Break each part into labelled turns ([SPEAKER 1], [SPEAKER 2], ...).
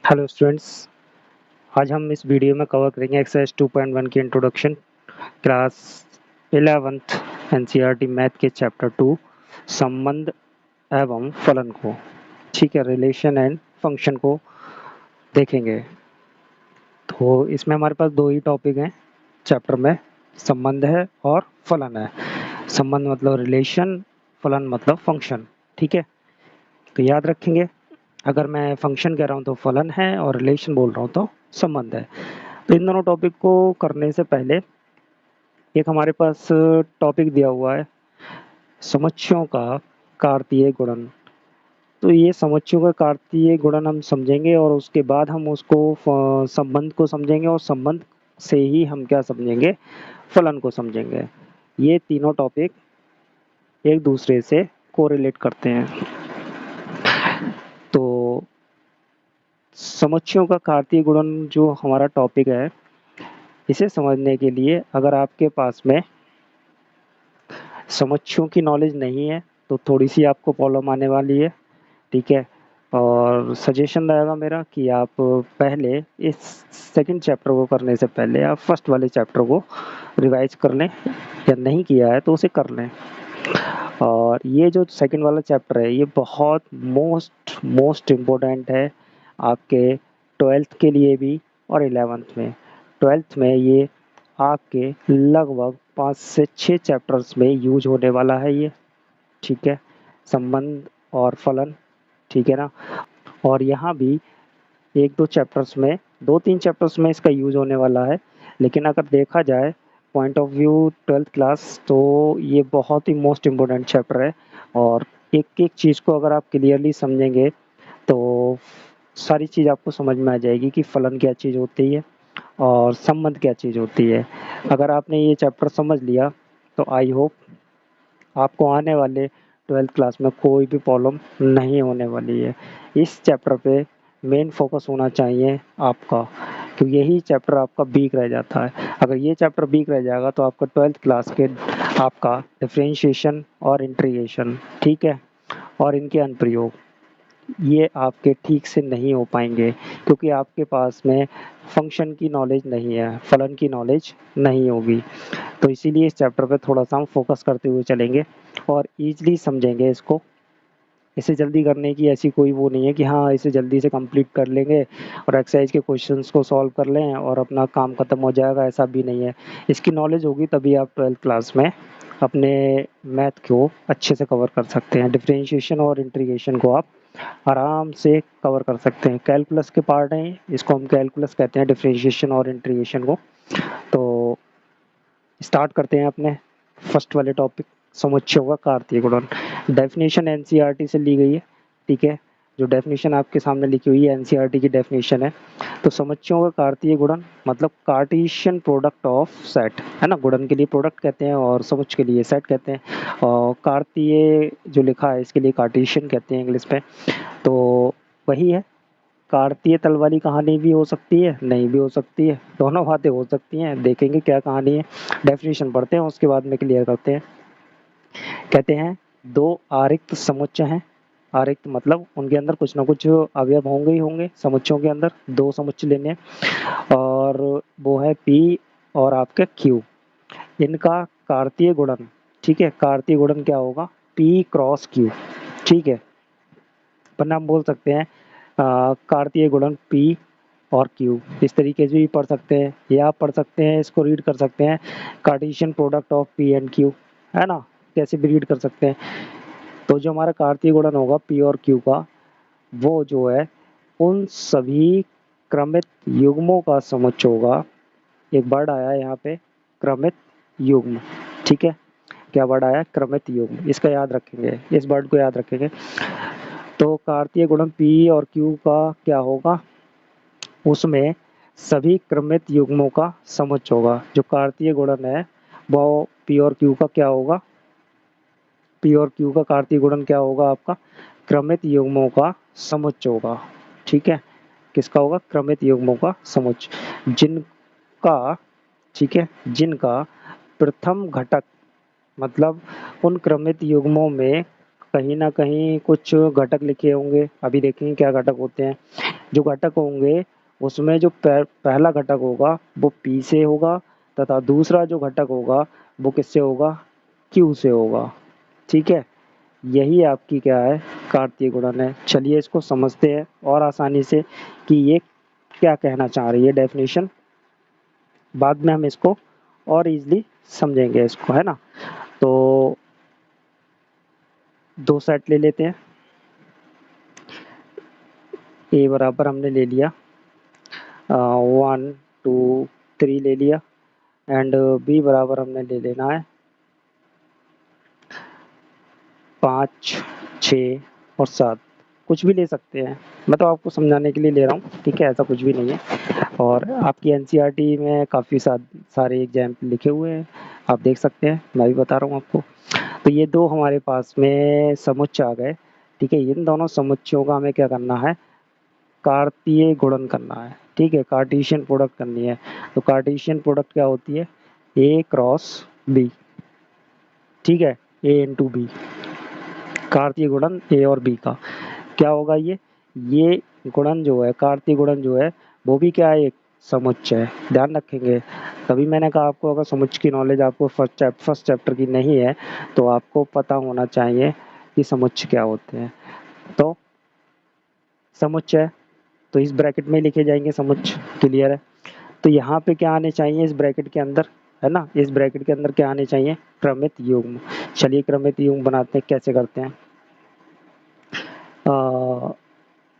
[SPEAKER 1] Hello students. आज हम इस वीडियो में कवर करेंगे एक्सरसाइज 2.1 की introduction class 11th NCERT math के चैप्टर 2 संबंध एवं फलन को। ठीक है, रिलेशन एंड फंक्शन को देखेंगे। तो इसमें हमारे पास दो ही टॉपिक हैं चैप्टर में, संबंध है और फलन है। संबंध मतलब रिलेशन, फलन मतलब फंक्शन। ठीक है, तो याद रखेंगे, अगर मैं फंक्शन कह रहा हूँ तो फलन है और रिलेशन बोल रहा हूँ तो संबंध है। तो इन दोनों टॉपिक को करने से पहले एक हमारे पास टॉपिक दिया हुआ है समुच्चयों का कार्तीय गुणन। तो ये समुच्चयों का कार्तीय गुणन हम समझेंगे और उसके बाद हम उसको संबंध को समझेंगे और संबंध से ही हम क्या समझेंगे, फलन को समझेंगे। ये तीनों टॉपिक एक दूसरे से कोरिलेट करते हैं। तो समुच्चयों का कार्तीय गुणन जो हमारा टॉपिक है, इसे समझने के लिए अगर आपके पास में समुच्चयों की नॉलेज नहीं है तो थोड़ी सी आपको प्रॉब्लम आने वाली है। ठीक है, और सजेशन रहेगा मेरा कि आप पहले इस सेकंड चैप्टर को करने से पहले आप फर्स्ट वाले चैप्टर को रिवाइज कर लें, या नहीं किया है तो उसे कर लें। और ये जो सेकंड वाला चैप्टर है ये बहुत मोस्ट इम्पोर्टेंट है आपके ट्वेल्थ के लिए भी और 11th में। ट्वेल्थ में ये आपके लगभग 5 से 6 चैप्टर्स में यूज होने वाला है ये। ठीक है, संबंध और फलन। ठीक है ना, और यहाँ भी एक दो चैप्टर्स में, 2-3 चैप्टर्स में इसका यूज होने वाला है। लेकिन अगर देखा जाए point of view twelfth class, तो ये बहुत ही मोस्ट इम्पोर्टेंट चैप्टर है। और एक एक चीज़ को अगर आप क्लियरली समझेंगे तो सारी चीज़ आपको समझ में आ जाएगी कि फलन क्या चीज़ होती है और संबंध क्या चीज़ होती है। अगर आपने ये चैप्टर समझ लिया तो आई होप आपको आने वाले ट्वेल्थ क्लास में कोई भी प्रॉब्लम नहीं होने वाली है। इस चैप्टर पे मेन फोकस होना चाहिए आपका, क्योंकि यही चैप्टर आपका वीक रह जाता है। अगर ये चैप्टर वीक रह जाएगा तो आपका ट्वेल्थ क्लास के आपका डिफरेंशिएशन और इंटीग्रेशन, ठीक है, और इनके अनुप्रयोग, ये आपके ठीक से नहीं हो पाएंगे, क्योंकि आपके पास में फंक्शन की नॉलेज नहीं है, फलन की नॉलेज नहीं होगी। तो इसीलिए इस चैप्टर पे थोड़ा सा हम फोकस करते हुए चलेंगे और ईजिली समझेंगे इसको। इसे जल्दी करने की ऐसी कोई वो नहीं है कि हाँ इसे जल्दी से कंप्लीट कर लेंगे और एक्सरसाइज के क्वेश्चंस को सॉल्व कर लें और अपना काम खत्म हो जाएगा, ऐसा भी नहीं है। इसकी नॉलेज होगी तभी आप ट्वेल्थ क्लास में अपने मैथ को अच्छे से कवर कर सकते हैं। डिफरेंशिएशन और इंटीग्रेशन को आप आराम से कवर कर सकते हैं। कैलकुलस के पार्ट हैं, इसको हम कैलकुलस कहते हैं, डिफरेंशिएशन और इंटीग्रेशन को। तो स्टार्ट करते हैं अपने फर्स्ट वाले टॉपिक, समुच्चयों का कार्तीय गुणन। डेफिनेशन एनसीईआरटी से ली गई है। ठीक है, जो डेफिनेशन आपके सामने लिखी हुई है एनसीईआरटी की डेफिनेशन है। तो समुच्चयों का कार्तीय गुणन मतलब कार्टेशियन प्रोडक्ट ऑफ सेट, है ना। गुणन के लिए प्रोडक्ट कहते हैं और समुच्चय के लिए सेट कहते हैं। और कार्तीय जो लिखा है इसके लिए कार्टेशियन कहते हैं इंग्लिश में। तो वही है, कार्तीय तल वाली कहानी भी हो सकती है, नहीं भी हो सकती है, दोनों बातें हो सकती हैं। देखेंगे क्या कहानी है, डेफिनेशन पढ़ते हैं उसके बाद में क्लियर करते हैं। कहते हैं दो आरिक्त समुच्चय हैं। आरिक्त मतलब उनके अंदर कुछ ना कुछ अवयव होंगे ही होंगे। समुच्चयों के अंदर दो समुच्चय लेने हैं और वो है पी और आपके क्यू। इनका कार्तीय गुणन, ठीक है, कार्तीय गुणन क्या होगा, पी क्रॉस क्यू। ठीक है, वरना हम बोल सकते हैं कार्तीय गुणन पी और क्यू, इस तरीके से भी पढ़ सकते हैं, या आप पढ़ सकते हैं, इसको रीड कर सकते हैं Cartesian product of P and Q, है ना, कैसे भी रीड कर सकते हैं। तो जो हमारा कार्तीय गुणन होगा पी और क्यू का, वो जो है उन सभी क्रमित युग्मों का समुच्चय होगा। एक वर्ड आया है यहाँ पे, क्रमित युग्म। ठीक है, क्या वर्ड आया, क्रमित युग्म, इसका याद रखेंगे, इस वर्ड को याद रखेंगे। तो कार्तीय गुणन पी और क्यू का क्या होगा, उसमें सभी क्रमित युग्मों का समुच्चय होगा। जो कार्तीय गुणन है वो पी और क्यू का क्या होगा, पी और क्यू का कार्तीय गुणन क्या होगा आपका, क्रमित युग्मों का समुच्चय होगा। ठीक है, किसका होगा, क्रमित युग्मों का समुच्चय, जिनका, ठीक है, जिनका प्रथम घटक, मतलब उन क्रमित युग्मों में कहीं ना कहीं कुछ घटक लिखे होंगे, अभी देखेंगे क्या घटक होते हैं। जो घटक होंगे उसमें जो पहला घटक होगा वो P से होगा तथा दूसरा जो घटक होगा वो किससे होगा, Q से होगा। ठीक है, यही आपकी क्या है, कार्तीय गुणन है। चलिए इसको समझते हैं और आसानी से कि ये क्या कहना चाह रही है डेफिनेशन। बाद में हम इसको और इजीली समझेंगे इसको, है ना। तो दो सेट ले लेते हैं। ए बराबर हमने ले लिया 1 2 3 ले लिया, एंड बी बराबर हमने ले लेना है 5 6 और 7। कुछ भी ले सकते हैं, मैं तो आपको समझाने के लिए ले रहा हूँ, ठीक है, ऐसा कुछ भी नहीं है। और आपकी एनसीईआरटी में काफ़ी सारे एग्जाम्पल लिखे हुए हैं, आप देख सकते हैं, मैं भी बता रहा हूँ आपको। तो ये दो हमारे पास में समुच्चय आ गए, ठीक है। इन दोनों समुच्चयों का हमें क्या करना है, कार्तीय गुणन करना है, ठीक है, कार्टेशियन प्रोडक्ट करनी है। तो कार्टेशियन प्रोडक्ट क्या होती है, ए क्रॉस बी, ठीक है, ए इंटू बी, कार्तीय गुणन ए और बी का क्या होगा, ये गुणन जो है, कार्तीय गुणन जो है वो भी क्या है, एक समुच्चय है, ध्यान रखेंगे। तभी मैंने कहा आपको अगर समुच्चय की नॉलेज आपको फर्स्ट चैप्टर की नहीं है तो आपको पता होना चाहिए कि समुच्चय क्या होते हैं। तो समुच्चय तो इस ब्रैकेट में लिखे जाएंगे समुच्चय, क्लियर है। तो यहाँ पे क्या आने चाहिए इस ब्रैकेट के अंदर, है ना, इस ब्रैकेट के अंदर क्या आने चाहिए, क्रमित युग्म। चलिए क्रमित युग्म बनाते हैं, कैसे करते हैं।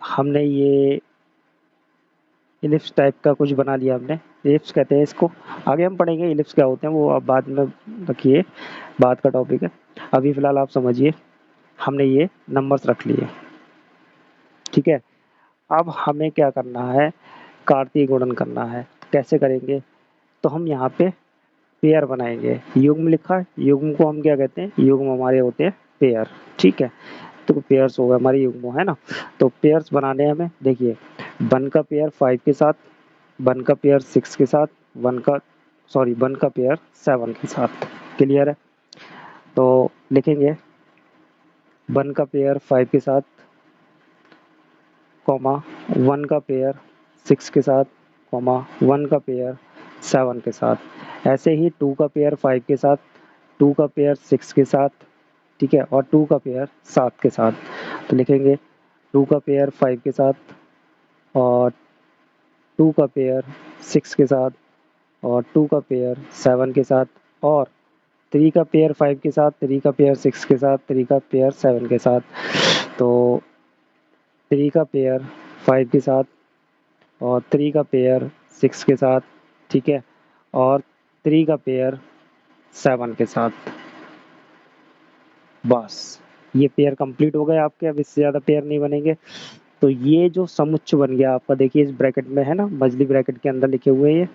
[SPEAKER 1] हमने ये इलिप्स टाइप का कुछ बना लिया हमने, इलिप्स कहते हैं इसको, आगे हम पढ़ेंगे इलिप्स क्या होते हैं वो, आप बाद में रखिए, बाद का टॉपिक है। अभी फिलहाल आप समझिए, हमने ये नंबर्स रख लिए, ठीक है। अब हमें क्या करना है, कार्तीय गुणन करना है। कैसे करेंगे, तो हम यहाँ पे पेयर बनाएंगे। युग्म लिखा है, युग्म को हम क्या कहते हैं, युग्म हमारे होते हैं पेयर, ठीक है। तो पेयर्स हो गए हमारे युग्म, है ना। तो पेयर्स बनाने हमें, देखिए 1 का पेयर 5 के साथ, 1 का पेयर 6 के साथ, 1 का पेयर 7 के साथ, क्लियर है। तो लिखेंगे 1 का पेयर 5 के साथ, कॉमा 1 का पेयर 6 के साथ, कॉमा 1 का पेयर 7 के साथ। ऐसे ही 2 का पेयर 5 के साथ, 2 का पेयर 6 के साथ, ठीक है, और 2 का पेयर 7 के साथ। तो लिखेंगे 2 का पेयर 5 के साथ, और 2 का पेयर 6 के साथ, और 2 का पेयर 7 के साथ, और 3 का पेयर 5 के साथ, 3 का पेयर 6 के साथ, 3 का पेयर 7 के साथ। तो 3 का पेयर 5 के साथ, और 3 का पेयर 6 के साथ, ठीक है, और 3 का पेयर 7 के साथ। बस ये पेयर कंप्लीट हो गए आपके, अब इससे ज़्यादा पेयर नहीं बनेंगे। तो ये जो समुच्चय बन गया आपका, देखिए इस ब्रैकेट में है ना, मजली ब्रैकेट के अंदर लिखे हुए ये।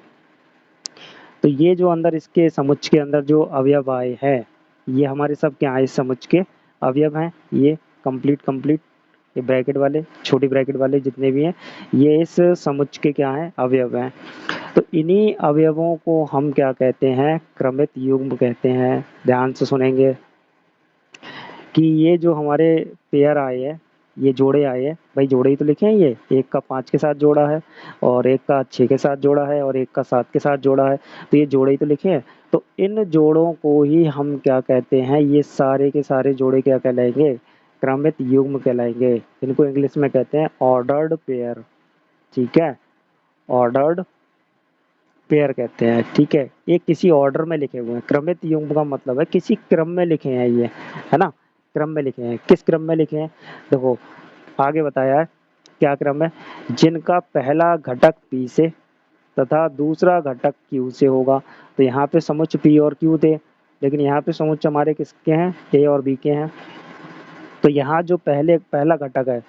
[SPEAKER 1] तो ये जो अंदर इसके समुच्चय के अंदर जो अवयव आए हैं, ये हमारे सब क्या है, इस समुच्चय के अवयव हैं। ये कंप्लीट, ये ब्रैकेट वाले, छोटी ब्रैकेट वाले जितने भी हैं, ये इस समुच्चय के क्या हैं, अवयव हैं। तो इन्हीं अवयवों को हम क्या कहते हैं, क्रमित युग्म कहते हैं। ध्यान से सुनेंगे कि ये जो हमारे पेयर आए हैं, ये जोड़े आए हैं, भाई जोड़े ही तो लिखे हैं, ये एक का 5 के साथ जोड़ा है, और एक का 6 के साथ जोड़ा है, और एक का 7 के साथ जोड़ा है, तो ये जोड़े ही तो लिखे हैं। तो इन जोड़ों को ही हम क्या कहते हैं, ये सारे के सारे जोड़े क्या कहलाएंगे, क्रमित युग्म कहलाएंगे। इनको इंग्लिश में कहते हैं ऑर्डर्ड पेयर, ठीक है, ऑर्डर्ड पेयर कहते हैं, ठीक है। ये किसी ऑर्डर में लिखे हुए हैं, क्रमित युग्म का मतलब है किसी क्रम में लिखे हैं ये, है ना, क्रम में लिखे हैं। किस क्रम में लिखे हैं, देखो आगे बताया है क्या क्रम है, जिनका पहला घटक पी से तथा दूसरा घटक क्यू से होगा। तो यहाँ पे समुच्चय पी और क्यू थे, लेकिन यहाँ पे समुच्चय हमारे किसके हैं, ए और बी के हैं। तो यहाँ जो पहला घटक है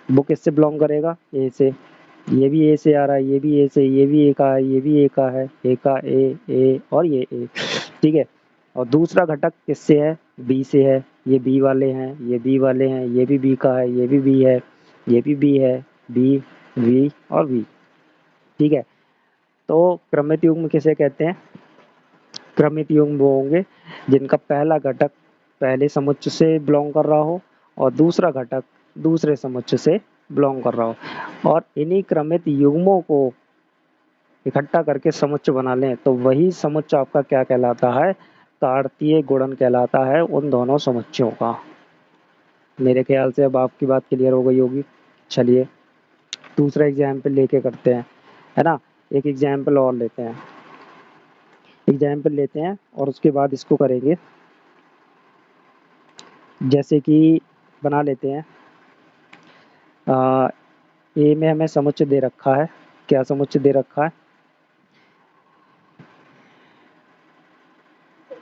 [SPEAKER 1] वो किससे बिलोंग करेगा, ए से। ये भी ए से आ रहा है, ये भी ए से, ये भी ए का है, ये भी ए का है, ए का ए और ये ए, ठीक है। और दूसरा घटक किससे है, बी से है। ये बी वाले हैं, ये बी वाले हैं, ये भी बी का है, ये भी बी है, ये भी बी है, बी वी और वी, ठीक है। तो क्रमित युग्म किसे कहते हैं, क्रमित युग्म वो होंगे जिनका पहला घटक पहले समुच्चय से बिलोंग कर रहा हो, और दूसरा घटक दूसरे समुच्चय से बिलोंग कर रहा हो और इन्हीं क्रमित युग्मों को इकट्ठा करके समुच्चय बना लें तो वही समुच्चय आपका क्या कहलाता है, कार्तीय गुणन कहलाता है उन दोनों समुच्चयों का। मेरे ख्याल से अब आपकी बात क्लियर हो गई होगी। चलिए दूसरा एग्जाम्पल लेके करते हैं, है ना। एक एग्जाम्पल और लेते हैं, एग्जाम्पल लेते हैं और उसके बाद इसको करेंगे। जैसे कि बना लेते हैं ए में हमें समुच्चय दे रखा है, क्या समुच्चय दे रखा है,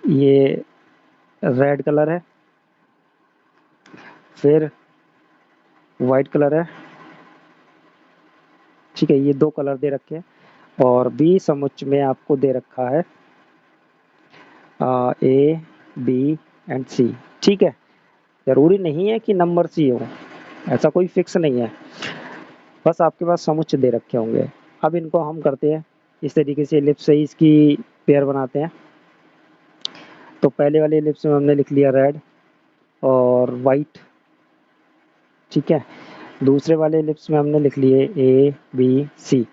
[SPEAKER 1] ये रेड कलर है, फिर वाइट कलर है, ठीक है, ये दो कलर दे रखे हैं। और बी समुच्चय में आपको दे रखा है ए बी एंड सी, ठीक है। जरूरी नहीं है कि नंबर सी हो, ऐसा कोई फिक्स नहीं है, बस आपके पास समुच्चय दे रखे होंगे। अब इनको हम करते हैं इस तरीके से, एलिप्स से इसकी पेयर बनाते हैं। तो पहले वाले एलिप्स में हमने लिख लिया रेड और वाइट, ठीक है। दूसरे वाले एलिप्स में हमने लिख लिए ए बी सी।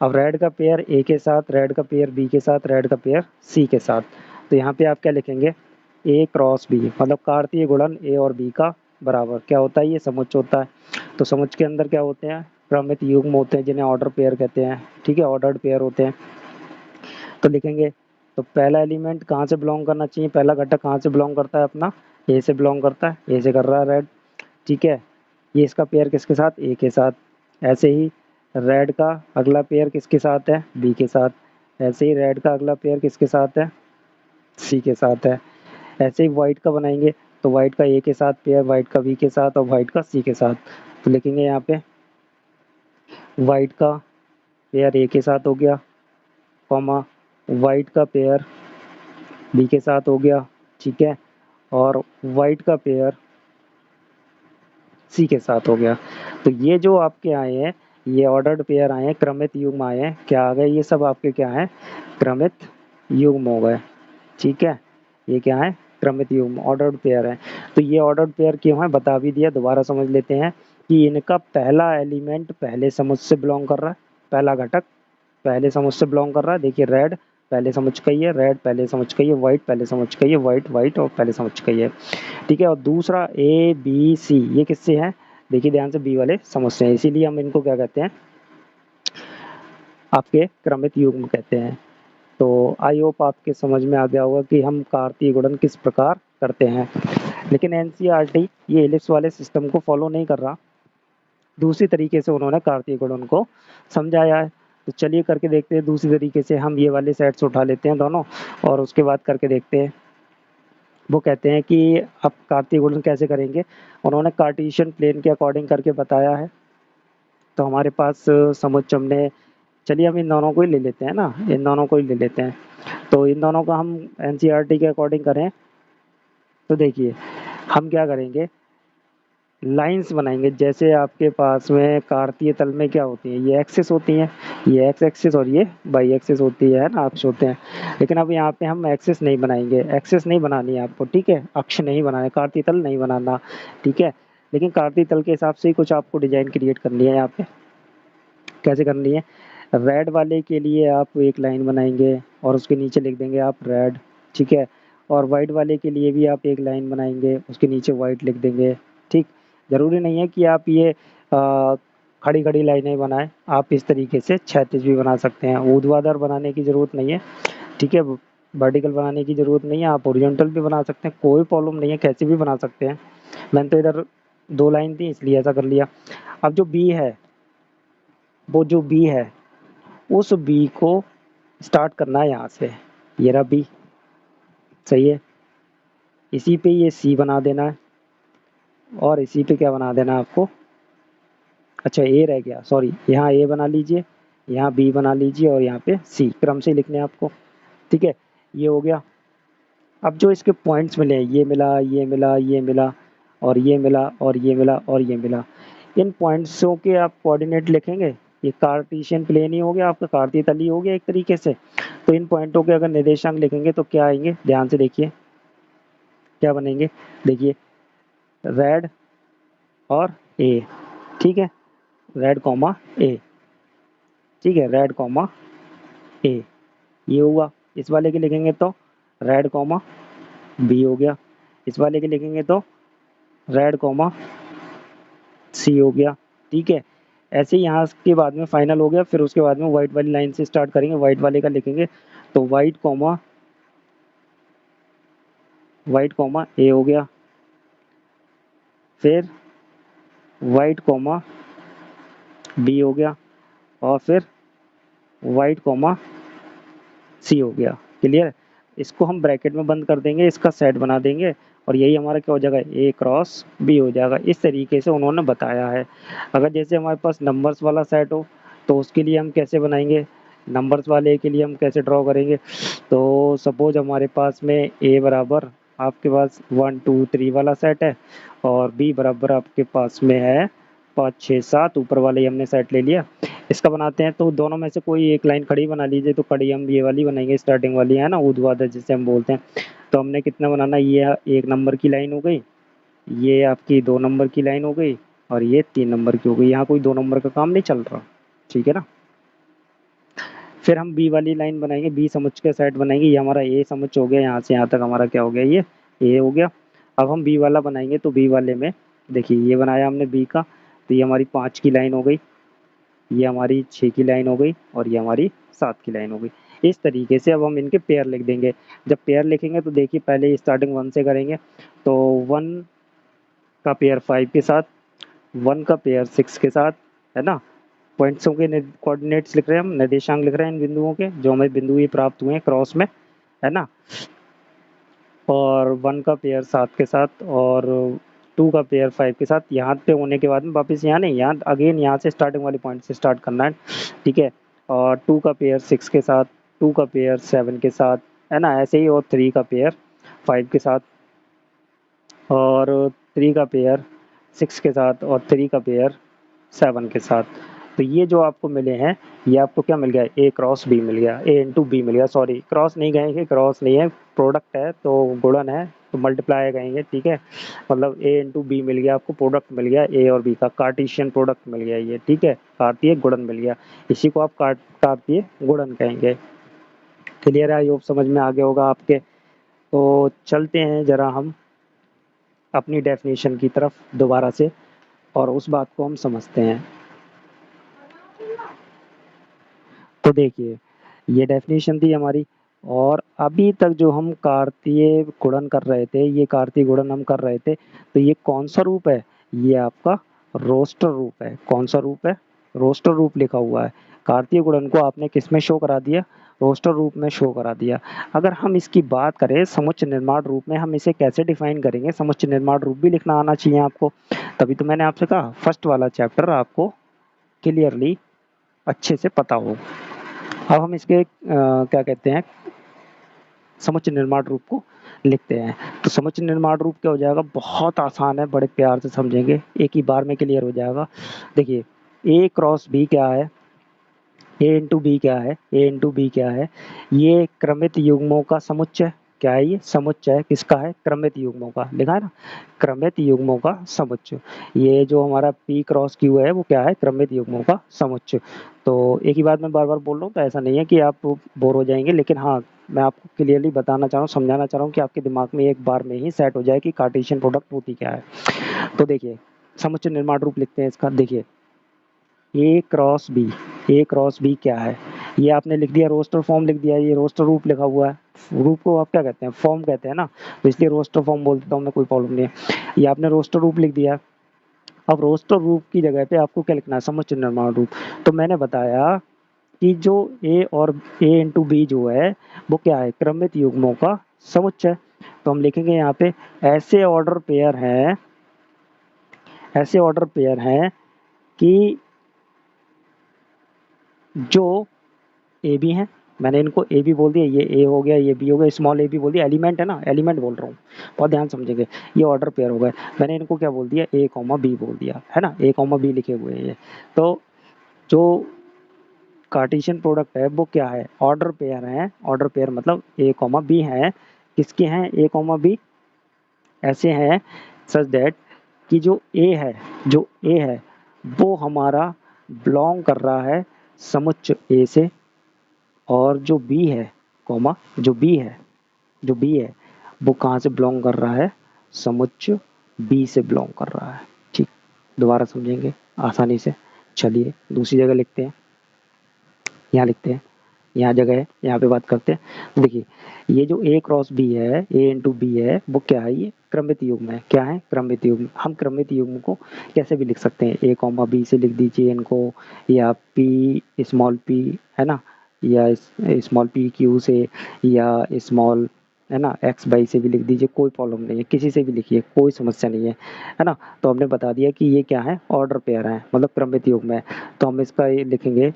[SPEAKER 1] अब रेड का पेयर ए के साथ, रेड का पेयर बी के साथ, रेड का पेयर सी के साथ। तो यहाँ पे आप क्या लिखेंगे, ए क्रॉस बी, मतलब कार्तीय गुणन ए और बी का बराबर क्या होता है, ये समुच्चय होता है। तो समुच्चय के अंदर क्या होते हैं, क्रमित युग्म होते हैं जिन्हें ऑर्डर पेयर कहते हैं, ठीक है, ऑर्डर्ड पेयर होते हैं। तो लिखेंगे, तो पहला एलिमेंट कहाँ से बिलोंग करना चाहिए, पहला घटक कहाँ से बिलोंग करता है अपना, ए से बिलोंग करता है, ए से कर रहा है रेड, ठीक है। ये इसका पेयर किसके साथ, ए के साथ। ऐसे ही रेड का अगला पेयर किसके साथ है, बी के साथ। ऐसे ही रेड का अगला पेयर किसके साथ है, सी के साथ है। ऐसे ही वाइट का बनाएंगे, तो वाइट का ए के साथ पेयर, वाइट का बी के साथ और वाइट का सी के साथ। तो लिखेंगे यहाँ पे वाइट का पेयर ए के साथ हो गया, कॉमा वाइट का पेयर बी के साथ हो गया, ठीक है, और वाइट का पेयर सी के साथ हो गया। तो ये जो आपके आए हैं, ये ऑर्डर्ड पेयर आए हैं, क्रमित युग्म आए हैं, क्या आ गए, ये सब आपके क्या हैं, क्रमित युग्म हो गए, ठीक है। ये क्या है, क्रमित युग्म, ऑर्डर्ड पेयर है। तो ये ऑर्डर्ड पेयर क्यों है बता भी दिया, दोबारा समझ लेते हैं कि इनका पहला एलिमेंट पहले समुच्चय से बिलोंग कर रहा है, पहला घटक पहले समुच्चय से बिलोंग कर रहा है। देखिए रेड पहले समुच्चय का ही है, रेड पहले समुच्चय का ही है, व्हाइट पहले समुच्चय का ही है, व्हाइट व्हाइट और पहले समुच्चय का ही है, ठीक है। और दूसरा ए बी सी ये किससे है, देखिए ध्यान से, बी वाले समुच्चय हैं, इसीलिए हम इनको क्या कहते हैं, आपके क्रमित युग्म कहते हैं। तो आई होप आपके समझ में आ गया होगा कि हम कार्तीय गुणन किस प्रकार करते हैं। लेकिन एनसीईआरटी ये एलिप्स वाले सिस्टम को फॉलो नहीं कर रहा, दूसरी तरीके से उन्होंने कार्तीय गुणन को समझाया है। तो चलिए करके देखते हैं दूसरी तरीके से, हम ये वाले सेट्स उठा लेते हैं दोनों और उसके बाद करके देखते हैं। वो कहते हैं कि अब कार्तीय गुणन कैसे करेंगे, उन्होंने कार्टेशियन प्लेन के अकॉर्डिंग करके बताया है। तो हमारे पास समुच्चय हमने, चलिए हम इन दोनों को ही ले लेते हैं ना, इन दोनों को ही ले लेते हैं। तो इन दोनों का हम एनसीईआरटी के अकॉर्डिंग करें तो देखिए हम क्या करेंगे, लाइंस बनाएंगे। जैसे आपके पास में कार्तीय तल में क्या होती है, ये एक्सिस होती हैं, ये एक्स एक्सिस और ये वाई एक्सिस होती है ना, अक्ष होते हैं। लेकिन अब यहाँ पे हम एक्सिस नहीं बनाएंगे, एक्सिस नहीं बनानी है आपको, ठीक है, अक्ष नहीं बनाना है, कार्तीय तल नहीं बनाना, ठीक है। लेकिन कार्तीय तल के हिसाब से ही कुछ आपको डिजाइन क्रिएट करनी है। यहाँ पे कैसे करनी है, रेड वाले के लिए आप एक लाइन बनाएंगे और उसके नीचे लिख देंगे आप रेड, ठीक है। और वाइट वाले के लिए भी आप एक लाइन बनाएंगे, उसके नीचे वाइट लिख देंगे, ठीक। ज़रूरी नहीं है कि आप ये खड़ी खड़ी लाइनें बनाएं, आप इस तरीके से क्षैतिज भी बना सकते हैं, ऊर्ध्वाधर बनाने की ज़रूरत नहीं है, ठीक है, वर्टिकल बनाने की ज़रूरत नहीं है, आप ओरिजेंटल भी बना सकते हैं, कोई प्रॉब्लम नहीं है, कैसे भी बना सकते हैं। मैंने तो इधर दो लाइन थी इसलिए ऐसा कर लिया। अब जो बी है, वो जो बी है उस बी को स्टार्ट करना है यहाँ से, ये रहा बी, सही है। इसी पे ये सी बना देना है और इसी पे क्या बना देना है आपको, अच्छा ए रह गया, सॉरी, यहाँ ए बना लीजिए, यहाँ बी बना लीजिए और यहाँ पे सी, क्रम से लिखने हैं आपको, ठीक है। ये हो गया। अब जो इसके पॉइंट्स मिले, ये मिला, ये मिला, ये मिला और ये मिला और ये मिला और ये मिला, इन पॉइंट्सों के आप कोऑर्डिनेट लिखेंगे। ये कार्टेशियन प्लेन ही हो गया आपका, कार्तीय तल ही हो गया एक तरीके से। तो इन पॉइंटों के अगर निर्देशांक लिखेंगे तो क्या आएंगे, ध्यान से देखिए क्या बनेंगे, देखिए रेड और ए, ठीक है। रेड कॉमा ए, ठीक है, रेड कॉमा ए ये हुआ। इस वाले के लिखेंगे तो रेड कॉमा बी हो गया। इस वाले के लिखेंगे तो रेड कॉमा सी हो गया, ठीक है। ऐसे ही यहाँ के बाद में फाइनल हो गया। फिर उसके बाद में व्हाइट वाली लाइन से स्टार्ट करेंगे, व्हाइट वाले का लिखेंगे तो व्हाइट कॉमा ए हो गया, फिर व्हाइट कॉमा बी हो गया, और फिर व्हाइट कॉमा सी हो गया। क्लियर। इसको हम ब्रैकेट में बंद कर देंगे, इसका सेट बना देंगे, और यही हमारा क्या हो जाएगा, ए क्रॉस बी हो जाएगा। इस तरीके से उन्होंने बताया है। अगर जैसे हमारे पास नंबर्स वाला सेट हो तो उसके लिए हम कैसे बनाएंगे, नंबर्स वाले के लिए हम कैसे ड्रॉ करेंगे। तो सपोज हमारे पास में ए बराबर आपके पास 1 2 3 वाला सेट है, और बी बराबर आपके पास में है 5 6 7, ऊपर वाले ही हमने सेट ले लिया। इसका बनाते हैं तो दोनों में से कोई एक लाइन खड़ी बना लीजिए। तो खड़ी हम ये वाली बनाएंगे, स्टार्टिंग वाली है ना, ऊर्ध्वाधर जिसे हम बोलते हैं। तो हमने कितना बनाना, ये 1 नंबर की लाइन हो गई, ये आपकी 2 नंबर की लाइन हो गई, और ये 3 नंबर की हो गई। यहाँ कोई 2 नंबर का काम नहीं चल रहा, ठीक है ना। फिर हम बी वाली लाइन बनाएंगे, बी समुच्च के सेट बनाएंगे। ये हमारा ए समुच्च हो गया, यहाँ से यहाँ तक हमारा क्या हो गया, ये ए हो गया। अब हम बी वाला बनाएंगे, तो बी वाले में देखिए ये बनाया हमने बी का, तो ये हमारी 5 की लाइन हो गई, ये हमारी 6 की लाइन हो गई, और ये हमारी 7 की लाइन हो गई। इस तरीके से अब हम इनके पेयर लिख देंगे। जब पेयर लिखेंगे तो देखिए पहले स्टार्टिंग 1 से करेंगे, तो 1 का पेयर 5 के साथ, 1 का पेयर 6 के साथ, है ना। पॉइंट्सों के कोऑर्डिनेट्स लिख रहे हैं हम, निर्देशांक लिख रहे हैं इन बिंदुओं के, जो हमें बिंदु ये प्राप्त हुए हैं क्रॉस में, है ना। और 1 का पेयर 7 के साथ, और 2 का पेयर 5 के साथ। यहाँ पे होने के बाद में वापस यहाँ नहीं, यहाँ अगेन यहाँ से स्टार्टिंग वाले पॉइंट से स्टार्ट करना है, ठीक है। और 2 का पेयर 6 के साथ, 2 का पेयर 7 के साथ, है ना, ऐसे ही। और 3 का पेयर 5 के साथ, और 3 का पेयर 6 के साथ, और 3 का पेयर 7 के साथ। तो ये जो आपको मिले हैं, ये आपको क्या मिल गया, ए क्रॉस बी मिल गया, ए इंटू बी मिल गया। सॉरी, क्रॉस नहीं कहेंगे, क्रॉस नहीं है, प्रोडक्ट है, तो गुणन है, तो मल्टीप्लाई कहेंगे, ठीक है। मतलब ए इंटू बी मिल गया, आपको प्रोडक्ट मिल गया ए और बी का, कार्टेशियन प्रोडक्ट मिल गया ये, ठीक है, कार्तीय गुणन मिल गया। इसी को आप कार्तीय गुणन कहेंगे। क्लियर है, आई होप समझ में आ गया होगा आपके। तो चलते हैं जरा हम अपनी डेफिनेशन की तरफ दोबारा से, और उस बात को हम समझते हैं। तो देखिए ये डेफिनेशन थी हमारी, और अभी तक जो हम कार्तीय गुणन कर रहे थे, ये कार्तीय गुणन हम कर रहे थे, तो ये कौन सा रूप है, ये आपका रोस्टर रूप है। कौन सा रूप है, रोस्टर रूप लिखा हुआ है। कार्तीय गुणन को आपने किस में शो करा दिया, रोस्टर रूप में शो करा दिया। अगर हम इसकी बात करें समुच्चय निर्माण रूप में, हम इसे कैसे डिफाइन करेंगे, समुच्चय निर्माण रूप भी लिखना आना चाहिए आपको। तभी तो मैंने आपसे कहा फर्स्ट वाला चैप्टर आपको क्लियरली अच्छे से पता हो। अब हम इसके क्या कहते हैं, समुच्चय निर्माण रूप को लिखते हैं। तो समुच्चय निर्माण रूप क्या हो जाएगा, बहुत आसान है, बड़े प्यार से समझेंगे, एक ही बार में क्लियर हो जाएगा। देखिए ए क्रॉस बी क्या है, ए इंटू बी क्या है, ए इंटू बी क्या है, ये क्रमित युग्मों का समुच्चय। क्या है ये, समुच्चय है, किसका है, क्रमित युग्मों का, लिखा है ना, क्रमित युग्मों का समुच्चय। ये जो हमारा पी क्रॉस क्यू है वो क्या है, क्रमित युग्मों का समुच्चय। तो एक ही बात मैं बार बार बोल रहा हूँ, तो ऐसा नहीं है कि आप बोर हो जाएंगे, लेकिन हाँ मैं आपको क्लियरली बताना चाह रहा हूँ, समझाना चाह रहा हूँ कि आपके दिमाग में एक बार में ही सेट हो जाए कि कार्टेशियन प्रोडक्ट होती क्या है। तो देखिए समुच्चय निर्माण रूप लिखते हैं इसका। देखिए ए क्रॉस बी, ए क्रॉस बी क्या है, ये आपने लिख दिया, रोस्टर फॉर्म लिख दिया, ये रोस्टर रूप लिखा हुआ है। रूप को आप क्या कहते हैं, फॉर्म कहते हैं ना, तो इसलिए रोस्टर फॉर्म बोल देता हूँ मैं, कोई प्रॉब्लम नहीं है। ये आपने रोस्टर रूप लिख दिया। अब रोस्टर रूप की जगह पे आपको क्या लिखना है, समुच्चय निर्माण रूप। तो मैंने बताया कि जो ए और ए इंटू बी जो है वो क्या है, क्रमित युग्मों का समुच्चय। तो हम लिखेंगे यहाँ पे ऐसे ऑर्डर पेयर हैं, ऐसे ऑर्डर पेयर हैं कि जो ए बी हैं, मैंने इनको ए बी बोल दिया, ये ए हो गया, ये बी हो गया, स्मॉल ए बी बोल दिया, एलिमेंट है ना, एलिमेंट बोल रहा हूँ, बहुत ध्यान समझेंगे। ये ऑर्डर पेयर हो गए, मैंने इनको क्या बोल दिया, ए कॉमा बी बोल दिया, है ना, ए कॉमा बी लिखे हुए हैं ये। तो जो कार्टेशियन प्रोडक्ट है वो क्या है, ऑर्डर पेयर है। ऑर्डर पेयर मतलब ए कॉमा बी है, किसके हैं, ए कॉमा बी ऐसे हैं सच दैट कि जो ए है, जो ए है वो हमारा बिलोंग कर रहा है समुच्चय ए से, और जो बी है कॉमा जो बी है वो कहाँ से बिलोंग कर रहा है, समुच्चय बी से बिलोंग कर रहा है। ठीक, दोबारा समझेंगे आसानी से। चलिए दूसरी जगह लिखते हैं, यहाँ लिखते हैं, यहाँ जगह है, यहाँ पे बात करते हैं। देखिए ये जो ए क्रॉस बी है, ए इंटू बी है, वो क्या है, ये क्रमित युग्म है। क्या है, क्रमित युग्म। हम क्रमित युग्म को कैसे भी लिख सकते हैं, ए कॉमा बी से लिख दीजिए इनको, या पी स्मॉल पी है ना, या स्मॉल पी क्यू से, या स्मॉल है ना एक्स बाई से भी लिख दीजिए, कोई प्रॉब्लम नहीं है, किसी से भी लिखिए, कोई समस्या नहीं है ना। तो हमने बता दिया कि ये क्या है, ऑर्डर पेयर है, मतलब क्रमित युग्म है। तो हम इसका ये लिखेंगे,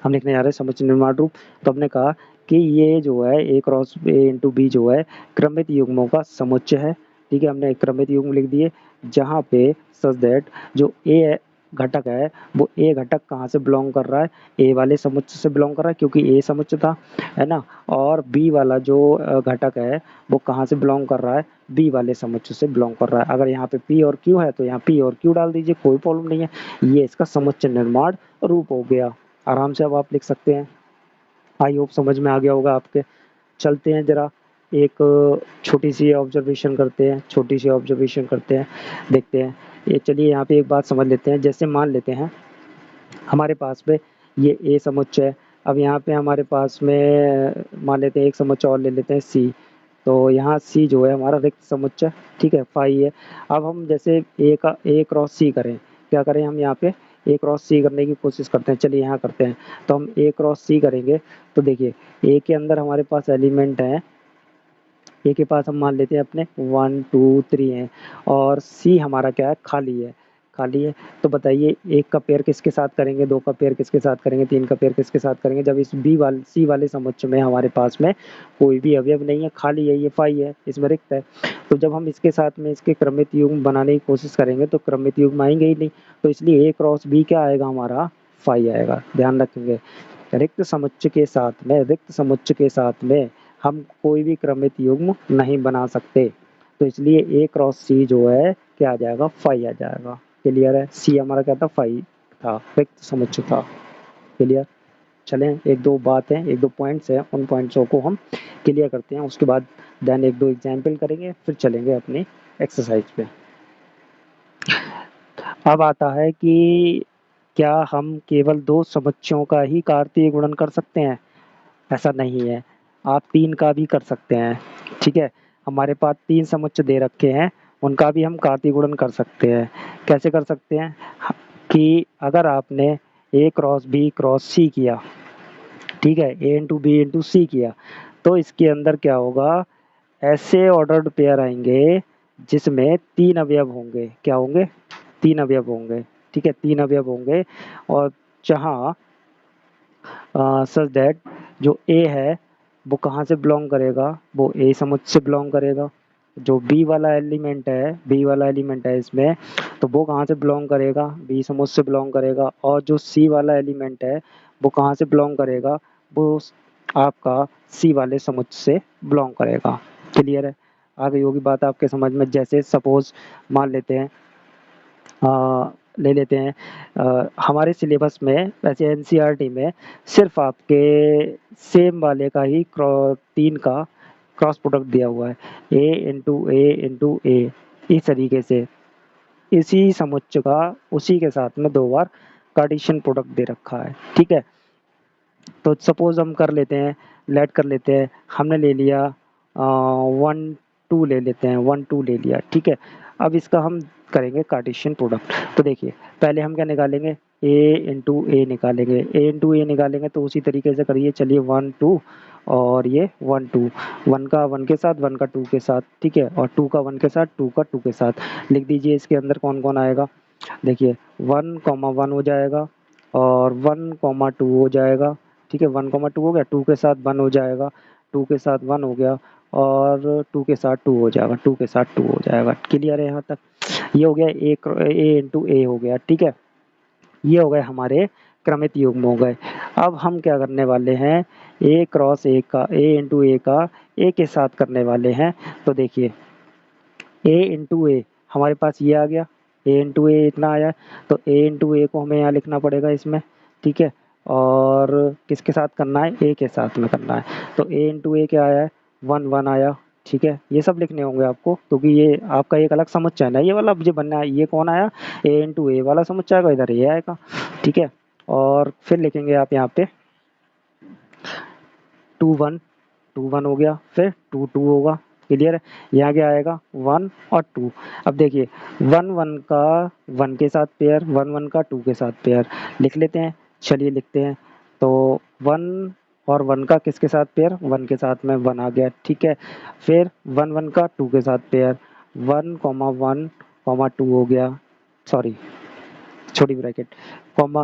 [SPEAKER 1] हम लिखने जा रहे हैं समुच्चय निर्माण रूप। तो हमने कहा कि ये जो है ए क्रॉस ए इंटू बी जो है क्रमित युग्मों का समुच्चय है। ठीक है, हमने क्रमित युग्म लिख दिए, जहाँ पे सच दैट जो ए घटक है वो ए घटक कहाँ से बिलोंग कर रहा है, ए वाले समुच्चय से बिलोंग कर रहा है, क्योंकि ए समुच्चय था है ना। और बी वाला जो घटक है वो कहाँ से बिलोंग कर रहा है, बी वाले समुच्चय से बिलोंग कर रहा है। अगर यहाँ पे पी और क्यू है तो यहाँ पी और क्यू डाल दीजिए, कोई प्रॉब्लम नहीं है। ये इसका समुच्चय निर्माण रूप हो गया। आराम से अब आप लिख सकते हैं। आई होप समझ में आ गया होगा आपके। चलते हैं जरा एक छोटी सी ऑब्जर्वेशन करते हैं, देखते हैं। ये चलिए यहाँ पे एक बात समझ लेते हैं। जैसे मान लेते हैं हमारे पास में ये ए समुच्चय है, अब यहाँ पे हमारे पास में मान लेते हैं एक समुच्चय और ले लेते हैं सी। तो यहाँ सी जो है हमारा रिक्त समुच्चय, ठीक है, फाई है। अब हम जैसे ए क्रॉस सी करें, क्या करें हम यहाँ पे ए क्रॉस सी करने की कोशिश करते हैं। चलिए यहाँ करते हैं। तो हम ए क्रॉस सी करेंगे तो देखिए ए के अंदर हमारे पास एलिमेंट हैं, ए के पास हम मान लेते हैं अपने 1 2 3 हैं, और सी हमारा क्या है, खाली है। तो बताइए एक का पेयर किसके साथ करेंगे, दो का पेयर किसके साथ करेंगे, तीन का पेयर किसके साथ करेंगे, जब इस सी वाले समुच्चय में हमारे पास में कोई भी अवयव नहीं है, खाली है, ये फाई है, इसमें रिक्त है। तो जब हम इसके साथ में इसके क्रमित युग्म बनाने की कोशिश करेंगे तो क्रमित युग्म आएंगे ही नहीं। तो इसलिए ए क्रॉस बी क्या आएगा, हमारा फाई आएगा। ध्यान रखेंगे, रिक्त समुच्चय के साथ में हम कोई भी क्रमित युग्म नहीं बना सकते। तो इसलिए ए क्रॉस सी जो है क्या आ जाएगा, फाई आ जाएगा। क्लियर है, सी हमारा क्या था, फाई था, रिक्त समुच्चय था। क्लियर। चलें एक दो बातें, एक दो पॉइंट्स हैं, उन पॉइंट्सों को हम क्लियर करते हैं, उसके बाद देन एक दो एग्जाम्पल करेंगे, फिर चलेंगे अपनी एक्सरसाइज पे। अब आता है कि क्या हम केवल दो समुच्चयों का ही कार्तीय गुणन कर सकते हैं। ऐसा नहीं है, आप 3 का भी कर सकते हैं। ठीक है, हमारे पास 3 समुच्चय दे रखे हैं, उनका भी हम कार्तीय गुणन कर सकते हैं। कैसे कर सकते हैं कि अगर आपने ए क्रॉस बी क्रॉस सी किया, ठीक है, ए इंटू बी इंटू सी किया, तो इसके अंदर क्या होगा, ऐसे ऑर्डर्ड पेयर आएंगे जिसमें 3 अवयव होंगे। क्या होंगे, 3 अवयव होंगे। ठीक है, 3 अवयव होंगे, और जहाँ सच दैट जो ए है वो कहाँ से बिलोंग करेगा, वो ए समुच्चय से बिलोंग करेगा। जो बी वाला एलिमेंट है इसमें, तो वो कहाँ से बिलोंग करेगा, बी समुच्चय से बिलोंग करेगा। और जो सी वाला एलिमेंट है वो कहाँ से बिलोंग करेगा, वो आपका सी वाले समुच्चय से बिलोंग करेगा। क्लियर है, आ गई होगी बात आपके समझ में। जैसे सपोज मान लेते हैं ले लेते हैं हमारे सिलेबस में, वैसे एनसीईआरटी में सिर्फ आपके सेम वाले का ही 3 का क्रॉस प्रोडक्ट दिया हुआ है, ए इंटू ए, इस तरीके से इसी समुच्चय का उसी के साथ में 2 बार कार्टेशियन प्रोडक्ट दे रखा है। ठीक है, तो सपोज हम कर लेते हैं, लेट कर लेते हैं, हमने ले लिया 1 2 ले लेते हैं, 1 2 ले लिया। ठीक है, अब इसका हम करेंगे कार्टेशियन प्रोडक्ट। तो देखिए पहले हम क्या निकालेंगे, ए इंटू ए निकालेंगे, तो उसी तरीके से करिए। चलिए 1 2 और ये 1 2, 1 का 1 के साथ, 1 का 2 के साथ, ठीक है, और 2 का 1 के साथ, 2 का 2 के साथ लिख दीजिए। इसके अंदर कौन कौन आएगा, देखिए 1 हो जाएगा, और 1 2 हो जाएगा। ठीक है, 1 2 हो गया, 2 के साथ 1 हो जाएगा, 2 के साथ 1 हो गया, और 2 के साथ 2 हो जाएगा, 2 के साथ 2 हो जाएगा। क्लियर है यहाँ तक, ये हो गया ए इंटू ए हो गया। ठीक है, ये हो गए हमारे क्रमित युग्म हो गए। अब हम क्या करने वाले हैं, ए क्रॉस ए का, ए इंटू ए का ए के साथ करने वाले हैं। तो देखिए ए इंटू ए हमारे पास ये आ गया, ए इंटू ए इतना आया है, तो ए इंटू ए को हमें यहाँ लिखना पड़ेगा इसमें, ठीक है। और किसके साथ करना है, ए के साथ में करना है, तो ए इंटू ए क्या आया है, 1 आया, ठीक है। ये सब लिखने होंगे आपको, क्योंकि ये आपका एक अलग समुच्चय है ना, ये वाला जो बनना है, ये कौन आया, ए इंटू ए वाला समुच्चय आएगा, इधर ये आएगा, ठीक है। और फिर लिखेंगे आप यहाँ पे 2 1 हो गया, फिर 2 होगा, क्लियर है। यहाँ क्या आएगा, 1 और 2। अब देखिए 1 1 का 1 के साथ पेयर, 1 1 का 2 के साथ पेयर लिख लेते हैं, चलिए लिखते हैं। तो 1 और 1 का किसके साथ पेयर, 1 के साथ में 1 आ गया, ठीक है। फिर 1 1 का 2 के साथ पेयर, 1 1 2 हो गया, सॉरी छोटी ब्रैकेट कॉमा,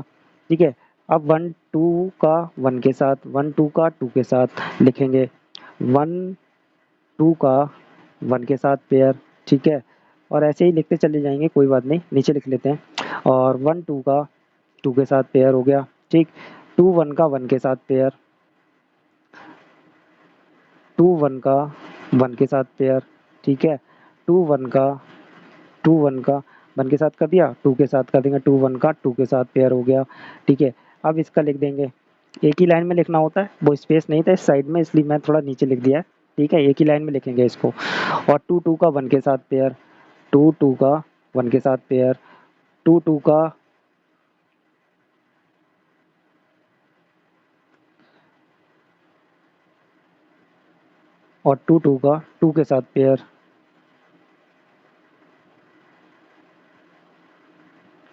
[SPEAKER 1] ठीक है। अब 1 2 का 1 के साथ, 1 2 का 2 के साथ लिखेंगे, 1 2 का 1 के साथ पेयर, ठीक है। और ऐसे ही लिखते चले जाएंगे, कोई बात नहीं, नीचे लिख लेते हैं। और 1 2 का 2 के साथ पेयर हो गया, ठीक। 2 1 का 1 के साथ पेयर, 2 1 का 1 के साथ पेयर, ठीक है। 2 1 का 1 के साथ कर दिया, 2 के साथ कर देंगे, 2 1 का 2 के साथ पेयर हो गया, ठीक है। अब इसका लिख देंगे, एक ही लाइन में लिखना होता है, वो स्पेस नहीं था इस साइड में, इसलिए मैं थोड़ा नीचे लिख दिया है, ठीक है। एक ही लाइन में लिखेंगे इसको। और 2 2 का 1 के साथ पेयर, 2 2 का 1 के साथ पेयर, 2 2 का और 2 2 का 2 के साथ पेयर,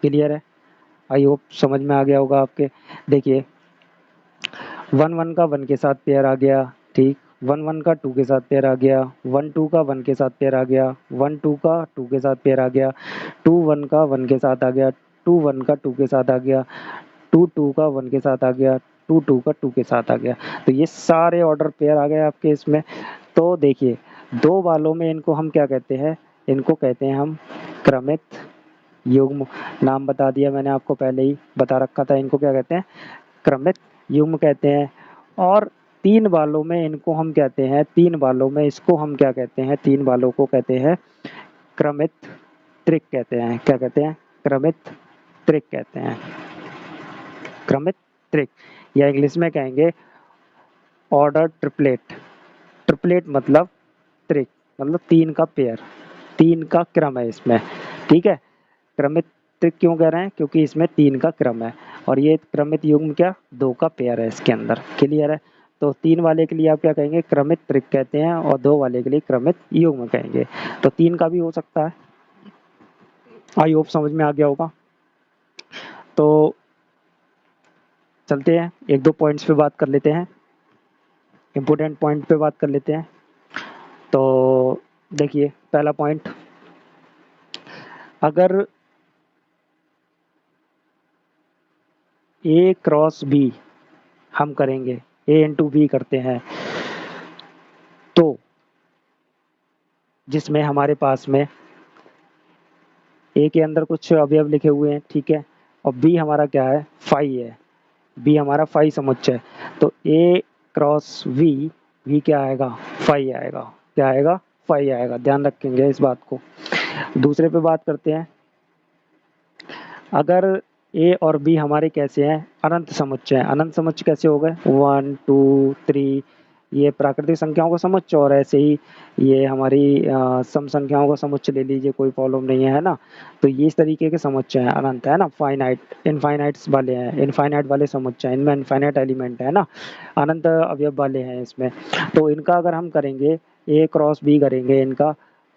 [SPEAKER 1] क्लियर है। आई होप समझ में आ गया होगा आपके। देखिए 1 1 का 1 के साथ पेयर आ गया, ठीक। 1 1 का 2 के साथ पेयर आ गया, 1 2 का 1 के साथ पेयर आ गया, 1 2 का 2 के साथ पेयर आ गया, 2 1 का 1 के साथ आ गया, 2 1 का 2 के साथ आ गया, 2 2 का 1 के साथ आ गया, 2 2 का 2 के साथ आ गया। तो ये सारे ऑर्डर पेयर आ गए आपके इसमें। तो देखिए दो वालों में इनको हम क्या कहते हैं, इनको कहते हैं हम क्रमित युग्म। नाम बता दिया मैंने आपको, पहले ही बता रखा था, इनको क्या कहते हैं, क्रमित युग्म कहते हैं। और 3 वालों में इनको हम कहते हैं, 3 वालों में इसको हम क्या कहते हैं, 3 वालों को कहते हैं क्रमित त्रिक कहते हैं। क्या कहते हैं, क्रमित त्रिक कहते हैं, क्रमित त्रिक, या इंग्लिश में कहेंगे ऑर्डर ट्रिपलेट। ट्रिपलेट मतलब त्रिक, मतलब 3 का पेयर, 3 का क्रम है इसमें, ठीक है। क्रमित त्रिक क्यों कह रहे हैं, क्योंकि इसमें 3 का क्रम है, और ये क्रमित युग्म क्या, 2 का पेयर है इसके अंदर, क्लियर है। तो 3 वाले के लिए आप क्या कहेंगे, क्रमित त्रिक कहते हैं, और 2 वाले के लिए क्रमित युग्म कहेंगे। तो 3 का भी हो सकता है। आई होप समझ में आ गया होगा। तो चलते हैं, एक दो पॉइंट्स पे बात कर लेते हैं, इम्पोर्टेंट पॉइंट पे बात कर लेते हैं। तो देखिए पहला पॉइंट, अगर ए क्रॉस बी हम करेंगे, ए इंटू बी करते हैं, तो जिसमें हमारे पास में ए के अंदर कुछ अवयव लिखे हुए हैं, ठीक है, और बी हमारा क्या है, फाई है, बी हमारा फाई समुच्चय है। तो ए क्रॉस वी, वी क्या आएगा, फाई आएगा, क्या आएगा, फाई आएगा, ध्यान रखेंगे इस बात को। दूसरे पे बात करते हैं, अगर ए और बी हमारे कैसे हैं, अनंत समुच्चय हैं। अनंत समुच्चय कैसे हो गए, 1 2 3, ये प्राकृतिक संख्याओं का समुच्चय, और ऐसे ही ये हमारी सम संख्याओं का समुच्चय ले लीजिए, कोई प्रॉब्लम नहीं है ना। तो ये इस तरीके के समुच्चय हैं, अनंत है ना, फाइनाइट इनफाइनाइट्स वाले हैं, इनफाइनाइट वाले समुच्चय, इनमें इनफाइनाइट एलिमेंट है ना, अनंत अवयव वाले हैं इसमें। तो इनका अगर हम करेंगे, ए क्रॉस बी करेंगे इनका,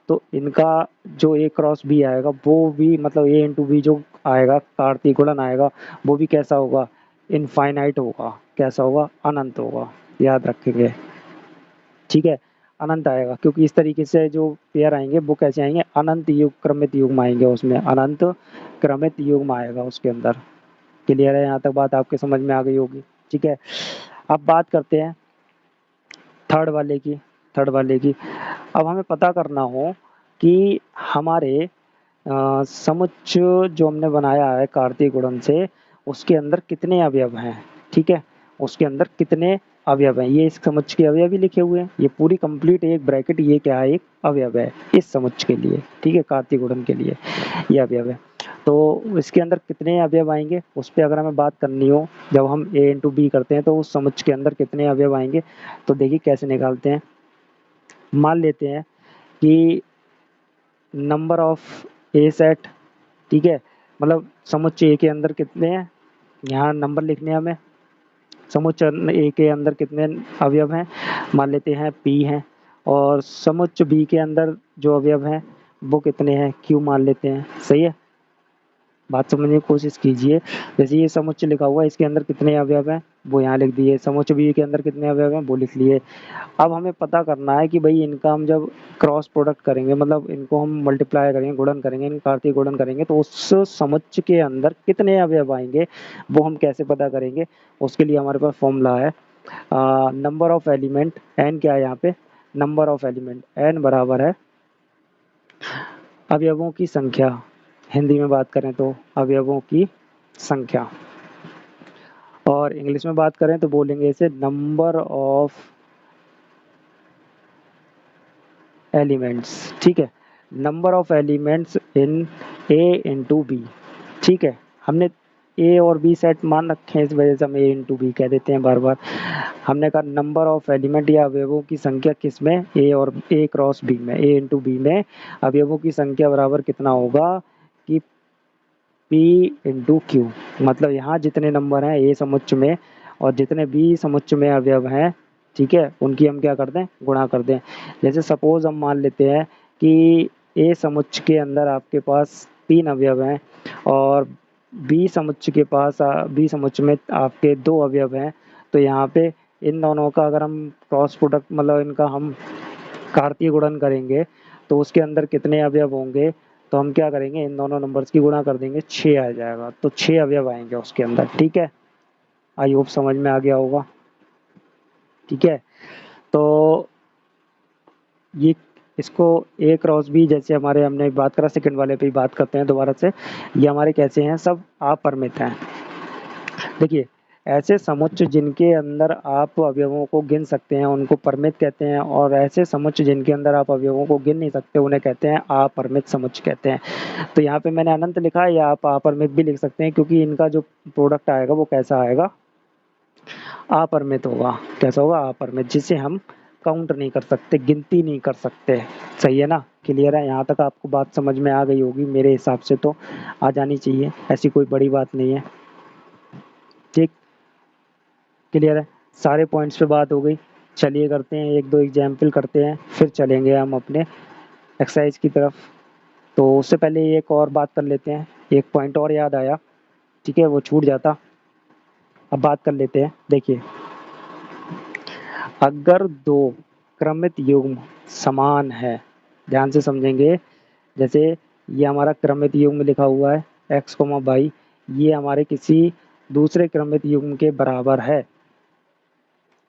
[SPEAKER 1] तो इनका जो ए क्रॉस बी आएगा वो भी, मतलब ए इंटू बी जो आएगा, कार्तीय गुणन आएगा, वो भी कैसा होगा, इनफाइनाइट होगा, कैसा होगा, अनंत होगा, याद रखेंगे, ठीक है। अनंत आएगा, क्योंकि इस तरीके से जो पेयर आएंगे वो कैसे आएंगे, अनंत युग क्रमित युग्म आएंगे, उसमें अनंत क्रमित युग्म आएगा उसके अंदर, क्लियर है, यहाँ तक बात आपके समझ में आ गई होगी, ठीक है। अब बात करते हैं थर्ड वाले की, थर्ड वाले की। अब हमें पता करना हो कि हमारे समुच्चय जो हमने बनाया है कार्तीय गुणन से, उसके अंदर कितने अवयव हैं, ठीक है, उसके अंदर कितने अवयव हैं, ये इस समुच्चय के अवयव ही लिखे हुए हैं, ये पूरी कंप्लीट एक ब्रैकेट, ये क्या है, एक अवयव है इस समुच्चय के लिए, ठीक है, कार्तीय गुणन के लिए ये अवयव है। तो इसके अंदर कितने अवयव आएंगे उस पर अगर हमें बात करनी हो, जब हम a इंटू बी करते हैं तो उस समुच्चय के अंदर कितने अवयव आएंगे, तो देखिए कैसे निकालते हैं। मान लेते हैं कि नंबर ऑफ ए सेट, ठीक है, मतलब समुच्चय ए के अंदर कितने हैं, यहाँ नंबर लिखने हैं हमें, समुच्चय ए के अंदर कितने अवयव हैं, मान लेते हैं पी हैं, और समुच्चय बी के अंदर जो अवयव हैं वो कितने हैं, क्यू मान लेते हैं। सही है, बात समझने की कोशिश कीजिए। जैसे ये समुच्चय लिखा हुआ है, इसके अंदर कितने अवयव हैं वो यहाँ लिख दिए, समुच्चय बी के अंदर कितने अवयव हैं वो लिख लिए। अब हमें पता करना है कि भाई इनका हम जब क्रॉस प्रोडक्ट करेंगे, मतलब इनको हम मल्टीप्लाई करेंगे, गुणन करेंगे, इनका कार्तीय गुणन करेंगे, तो उस समुच्चय के अंदर कितने अवयव आएंगे वो हम कैसे पता करेंगे। उसके लिए हमारे पास फॉर्मूला है नंबर ऑफ एलिमेंट, एन क्या है यहाँ पे, नंबर ऑफ एलिमेंट, एन बराबर है अवयवों की संख्या, हिंदी में बात करें तो अवयवों की संख्या, और इंग्लिश में बात करें तो बोलेंगे इसे नंबर ऑफ एलिमेंट्स, ठीक है, number of elements in A into B, ठीक है। हमने ए और बी सेट मान रखे हैं, इस वजह से हम ए इंटू बी कह देते हैं बार बार। हमने कहा नंबर ऑफ एलिमेंट या अवयवों की संख्या किस में, ए और ए क्रॉस बी में, ए इंटू बी में अवयवों की संख्या बराबर कितना होगा कि पी इंटू क्यू, मतलब यहाँ जितने नंबर हैं ए समुच्चय में और जितने बी समुच्चय में अवयव हैं, ठीक है, उनकी हम क्या कर दें, गुणा कर दें। जैसे सपोज हम मान लेते हैं कि ए समुच्चय के अंदर आपके पास 3 अवयव हैं और बी समुच्चय के पास बी समुच्चय में आपके 2 अवयव हैं, तो यहाँ पे इन दोनों का अगर हम क्रॉस प्रोडक्ट, मतलब इनका हम कार्तीय गुणन करेंगे तो उसके अंदर कितने अवयव होंगे, तो हम क्या करेंगे, इन दोनों नंबर्स की गुणा कर देंगे, 6 आ जाएगा, तो 6 अवयव आएंगे उसके अंदर, ठीक है। आई होप समझ में आ गया होगा, ठीक है। तो ये इसको ए क्रॉस बी, जैसे हमारे हमने बात करा सेकंड वाले पे ही बात करते हैं दोबारा से, ये हमारे कैसे हैं, सब अपरिमित हैं। देखिए ऐसे समुच्चय जिनके अंदर आप अवयवों को गिन सकते हैं उनको परिमित कहते हैं, और ऐसे समुच्चय जिनके अंदर आप अवयवों को गिन नहीं सकते उन्हें कहते हैं अपरिमित समुच्चय कहते हैं। तो यहाँ पे मैंने अनंत लिखा है, या आप अपरिमित भी लिख सकते हैं, क्योंकि इनका जो प्रोडक्ट आएगा वो कैसा आएगा, अपरिमित होगा। कैसा होगा, अपरिमित, जिसे हम काउंट नहीं कर सकते, गिनती नहीं कर सकते। सही है ना, क्लियर है, यहाँ तक आपको बात समझ में आ गई होगी, मेरे हिसाब से तो आ जानी चाहिए, ऐसी कोई बड़ी बात नहीं है, ठीक, क्लियर है, सारे पॉइंट्स पे बात हो गई। चलिए करते हैं एक दो एग्जाम्पल करते हैं, फिर चलेंगे हम अपने एक्सरसाइज की तरफ। तो उससे पहले एक और बात कर लेते हैं, एक पॉइंट और याद आया, ठीक है, वो छूट जाता, अब बात कर लेते हैं। देखिए अगर 2 क्रमित युग्म समान है, ध्यान से समझेंगे, जैसे ये हमारा क्रमित युग्म लिखा हुआ है x, y, ये हमारे किसी दूसरे क्रमित युग्म के बराबर है,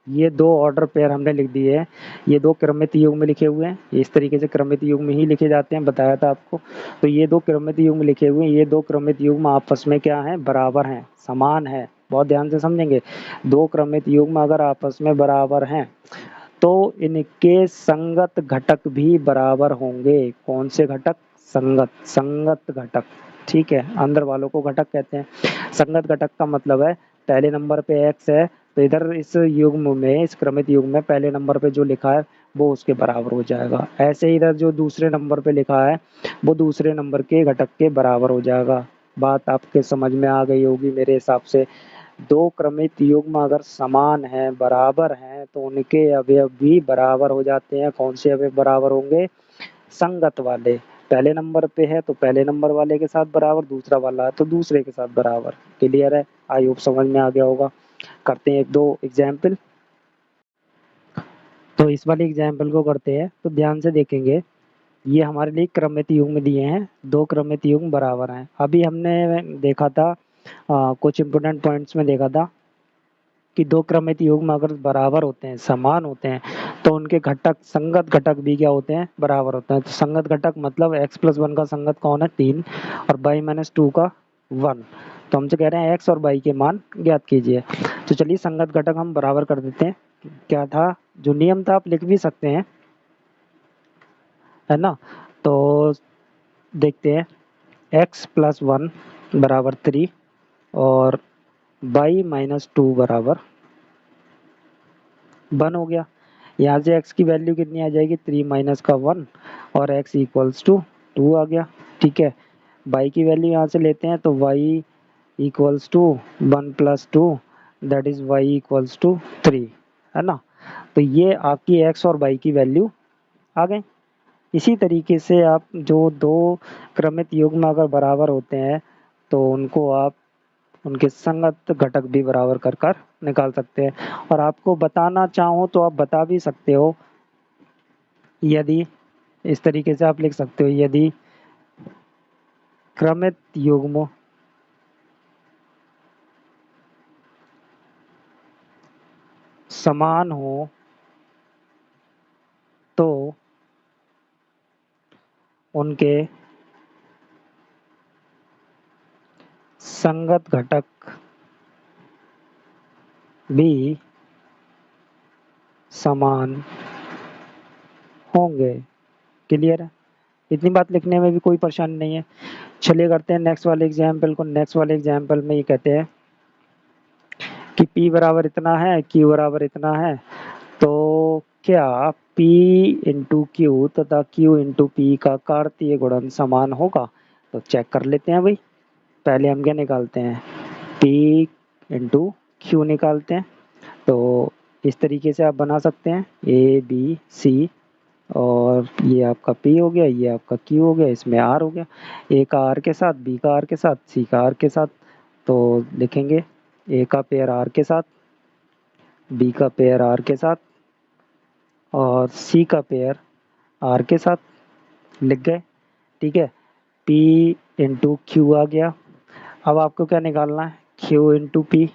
[SPEAKER 1] ये 2 ऑर्डर पेयर हमने लिख दिए हैं, ये 2 क्रमित युग्म लिखे हुए हैं, इस तरीके से क्रमित युग्म ही लिखे जाते हैं, बताया था आपको। तो ये 2 क्रमित युग्म लिखे हुए हैं, ये 2 क्रमित युग्म आपस में क्या हैं, बराबर हैं, समान है, बहुत ध्यान से समझेंगे। 2 क्रमित युग्म अगर आपस में बराबर हैं तो इनके संगत घटक भी बराबर होंगे। कौन से घटक, संगत, संगत घटक, ठीक है, अंदर वालों को घटक कहते हैं। संगत घटक का मतलब है पहले नंबर पे x है तो इधर इस युग्म में, इस क्रमित युग्म में पहले नंबर पे जो लिखा है वो उसके बराबर हो जाएगा, ऐसे ही इधर जो दूसरे नंबर पे लिखा है वो दूसरे नंबर के घटक के बराबर हो जाएगा। बात आपके समझ में आ गई होगी मेरे हिसाब से। 2 क्रमित युग्म अगर समान हैं, बराबर हैं, तो उनके अवयव भी बराबर हो जाते हैं। कौन से अवयव बराबर होंगे, संगत वाले, पहले नंबर पे है तो पहले नंबर वाले के साथ बराबर, दूसरा वाला है तो दूसरे के साथ बराबर। क्लियर है, आई होप समझ में आ गया होगा। करते हैं एक दो एग्जाम्पल। तो इस वाले एग्जाम्पल को करते हैं, तो ध्यान से देखेंगे, ये हमारे लिए क्रमित युग्म दिए हैं, 2 क्रमित युग्म बराबर हैं। अभी हमने देखा था कुछ इंपोर्टेंट पॉइंट्स में देखा था कि 2 क्रमित युग्म अगर बराबर होते हैं, समान होते हैं, तो उनके घटक, संगत घटक भी क्या होते हैं, बराबर होते हैं। तो संगत घटक मतलब x+1 का संगत कौन है, 3, और y-2 का 1, तो हमसे कह रहे हैं एक्स और वाई के मान ज्ञात कीजिए। तो चलिए संगत घटक हम बराबर कर देते हैं। क्या था जो नियम था आप लिख भी सकते हैं, है ना। तो देखते हैं, एक्स प्लस 1 बराबर 3 और वाई माइनस 2 बराबर 1 हो गया। यहाँ से x की वैल्यू कितनी आ जाएगी, 3 माइनस का 1 और x इक्वल्स टू 2 आ गया। ठीक है, y की वैल्यू यहाँ से लेते हैं तो y equals to 1 plus 2 that is y equals to 3, है ना। तो ये आपकी x और y की वैल्यू आ गई। इसी तरीके से आप जो दो क्रमित युग्म अगर बराबर होते हैं तो उनको आप उनके संगत घटक भी बराबर कर कर निकाल सकते हैं। और आपको बताना चाहो तो आप बता भी सकते हो, यदि इस तरीके से आप लिख सकते हो, यदि क्रमित युग्म समान हो तो उनके संगत घटक भी समान होंगे। क्लियर है, इतनी बात लिखने में भी कोई परेशानी नहीं है। चलिए करते हैं नेक्स्ट वाले एग्जाम्पल को। नेक्स्ट वाले एग्जाम्पल में ये कहते हैं कि P बराबर इतना है, Q बराबर इतना है, तो क्या P इंटू क्यू तथा Q इंटू पी का कार्तीय गुणन समान होगा। तो चेक कर लेते हैं भाई। पहले हम क्या निकालते हैं, P इंटू क्यू निकालते हैं। तो इस तरीके से आप बना सकते हैं ABC, और ये आपका P हो गया, ये आपका Q हो गया, इसमें R हो गया, A का R के साथ, B का R के साथ, C का R के साथ। तो लिखेंगे A का पेयर R के साथ, B का पेयर R के साथ और C का पेयर R के साथ, लिख गए। ठीक है, P इंटू क्यू आ गया। अब आपको क्या निकालना है, Q into P.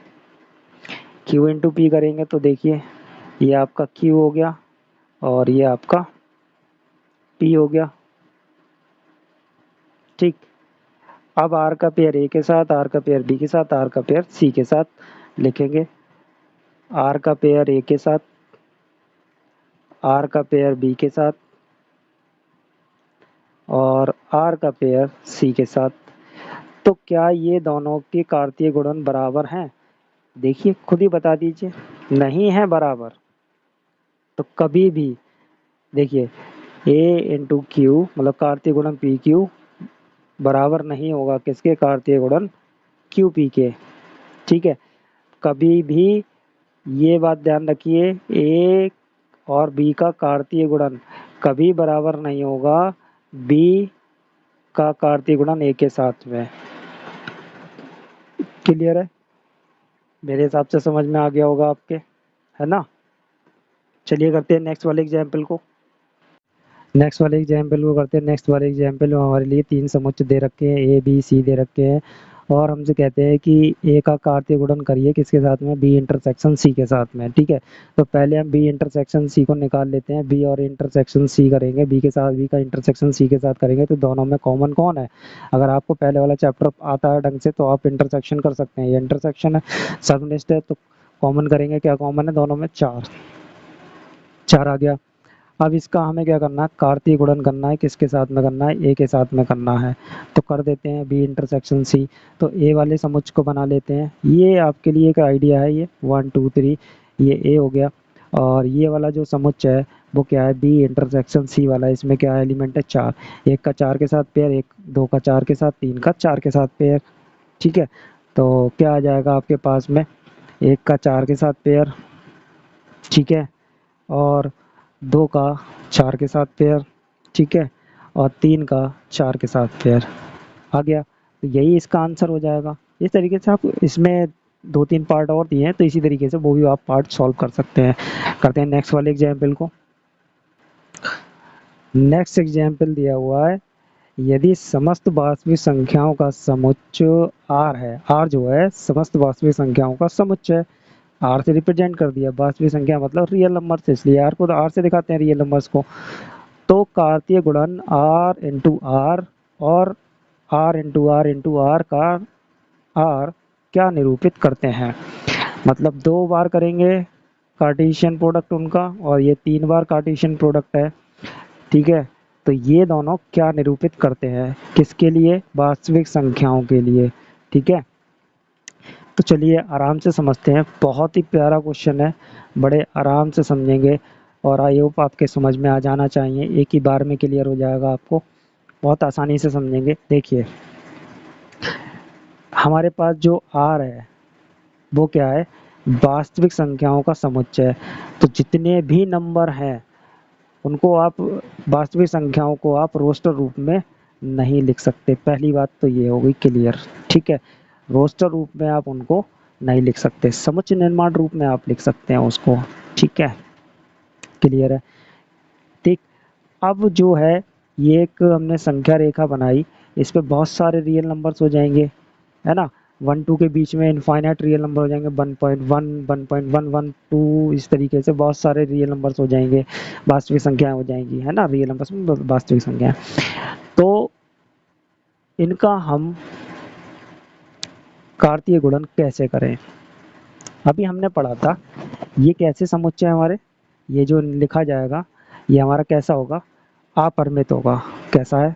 [SPEAKER 1] Q into P करेंगे तो देखिए ये आपका Q हो गया और ये आपका P हो गया। ठीक, अब R का पेयर A के साथ, R का पेयर B के साथ, R का पेयर C के साथ लिखेंगे। R का पेयर A के साथ, R का पेयर B के साथ और R का पेयर C के साथ। तो क्या ये दोनों के कार्तीय गुणन बराबर हैं? देखिए खुद ही बता दीजिए। नहीं है बराबर तो कभी भी देखिए A इंटू क्यू मतलब कार्तीय गुणन पी क्यू बराबर नहीं होगा किसके, कार्तीय गुणन क्यू पी के। ठीक है, कभी भी ये बात ध्यान रखिए, ए और बी का कार्तीय गुणन कभी बराबर नहीं होगा बी का कार्तीय गुणन ए के साथ में। क्लियर है, मेरे हिसाब से समझ में आ गया होगा आपके, है ना। चलिए करते हैं नेक्स्ट वाले एग्जाम्पल को। नेक्स्ट वाले एग्जाम्पल को करते हैं। नेक्स्ट वाले एग्जाम्पल में हमारे लिए 3 समुच्चय दे रखे हैं, ए बी सी दे रखे हैं और हमसे कहते हैं कि ए का कार्तीय गुणन करिए किसके साथ में, बी इंटरसेक्शन सी के साथ में। ठीक है, तो पहले हम बी इंटरसेक्शन सी को निकाल लेते हैं। बी और इंटरसेक्शन सी करेंगे, बी के साथ बी का इंटरसेक्शन सी के साथ करेंगे तो दोनों में कॉमन कौन है। अगर आपको पहले वाला चैप्टर आता है ढंग से तो आप इंटरसेक्शन कर सकते हैं। ये इंटरसेक्शन है, सबनिष्ठ है, तो कॉमन करेंगे। क्या कॉमन है दोनों में, 4 4 आ गया। अब इसका हमें क्या करना है, कार्तीय गुणन करना है। किसके साथ में करना है, ए के साथ में करना है। तो कर देते हैं बी इंटरसेक्शन सी। तो ए वाले समुच्चय को बना लेते हैं। ये आपके लिए एक आइडिया है, ये 1 2 3 ये ए हो गया। और ये वाला जो समुच्चय है वो क्या है, बी इंटरसेक्शन सी वाला। इसमें क्या एलिमेंट है, 4। एक का 4 के साथ पेयर, एक 2 का 4 के साथ, 3 का 4 के साथ पेयर। ठीक है, तो क्या आ जाएगा आपके पास में, एक का 4 के साथ पेयर, ठीक है, और 2 का 4 के साथ पेयर, ठीक है, और 3 का 4 के साथ पेयर आ गया। तो यही इसका आंसर हो जाएगा। इस तरीके से आप इसमें 2-3 पार्ट और दिए हैं तो इसी तरीके से वो भी आप पार्ट सॉल्व कर सकते हैं। करते हैं नेक्स्ट वाले एग्जाम्पल को। नेक्स्ट एग्जाम्पल दिया हुआ है, यदि समस्त वास्तविक संख्याओं का समुच्चय r है, r जो है समस्त वास्तविक संख्याओं का समुच्चय, r से रिप्रेजेंट कर दिया। वास्तविक संख्या मतलब रियल नंबर से, इसलिए r को तो r से दिखाते हैं, रियल नंबर्स को। तो कार्तीय गुणन r इंटू आर और r into R into R का आर क्या निरूपित करते हैं। मतलब 2 बार करेंगे कार्टेशियन प्रोडक्ट उनका, और ये 3 बार कार्टेशियन प्रोडक्ट है, ठीक है। तो ये दोनों क्या निरूपित करते हैं, किसके लिए, वास्तविक संख्याओं के लिए, ठीक है। तो चलिए आराम से समझते हैं, बहुत ही प्यारा क्वेश्चन है, बड़े आराम से समझेंगे और आई होप आपके समझ में आ जाना चाहिए, एक ही बार में क्लियर हो जाएगा आपको, बहुत आसानी से समझेंगे। देखिए हमारे पास जो आर है वो क्या है, वास्तविक संख्याओं का समुच्चय है। तो जितने भी नंबर हैं उनको आप, वास्तविक संख्याओं को आप रोस्टर रूप में नहीं लिख सकते, पहली बात तो ये हो गई क्लियर, ठीक है। रोस्टर रूप में आप उनको नहीं लिख सकते, समुच्चय निर्माण रूप में आप लिख सकते हैं उसको, ठीक है, क्लियर है। ठीक, अब जो है ये एक हमने संख्या रेखा बनाई, इस पे बहुत सारे रियल नंबर्स हो जाएंगे, है ना। 1 2 के बीच में इनफाइनाइट रियल नंबर हो जाएंगे, 1.1 1.112, इस तरीके से बहुत सारे रियल नंबर्स हो जाएंगे, वास्तविक संख्याएं हो जाएंगी, है ना, रियल नंबर्स में वास्तविक संख्याएं। तो इनका हम कार्तीय गुणन कैसे करें, अभी हमने पढ़ा था, ये कैसे समुच्चय हमारे, ये जो लिखा जाएगा ये हमारा कैसा होगा, अपरिमित होगा, कैसा है,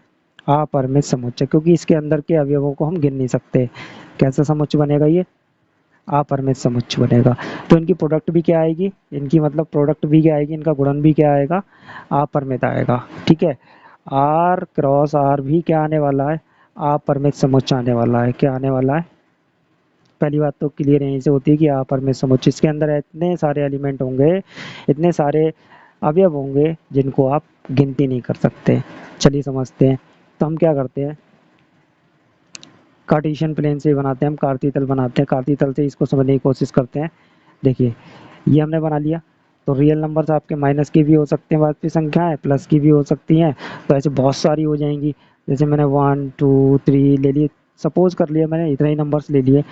[SPEAKER 1] अपरिमित समुच्चय, क्योंकि इसके अंदर के अवयवों को हम गिन नहीं सकते। कैसा समुच्चय बनेगा ये, अपरिमित समुच्चय बनेगा। तो इनकी प्रोडक्ट भी क्या आएगी, इनकी मतलब प्रोडक्ट भी क्या आएगी, इनका गुणन भी क्या आएगा, अपरिमित आएगा, ठीक है। आर क्रॉस आर भी क्या आने वाला है, अपरिमित समुच्चय आने वाला है, क्या आने वाला है। पहली बात तो क्लियर यहीं से होती है कि अपरिमित समुच्चय, इसके अंदर इतने सारे एलिमेंट होंगे, इतने सारे अवयव होंगे जिनको आप गिनती नहीं कर सकते। चलिए समझते हैं। तो हम क्या करते हैं, कार्टेशियन प्लेन से बनाते हैं, हम कार्तीय तल बनाते हैं, कार्तीय तल से इसको समझने की कोशिश करते हैं। देखिए ये हमने बना लिया, तो रियल नंबर्स आपके माइनस की भी हो सकते हैं वास्तविक संख्याएं, प्लस की भी हो सकती हैं, तो ऐसे बहुत सारी हो जाएंगी। जैसे मैंने 1 2 3 ले लिए, सपोज कर लिया मैंने इतने ही नंबर्स ले लिए,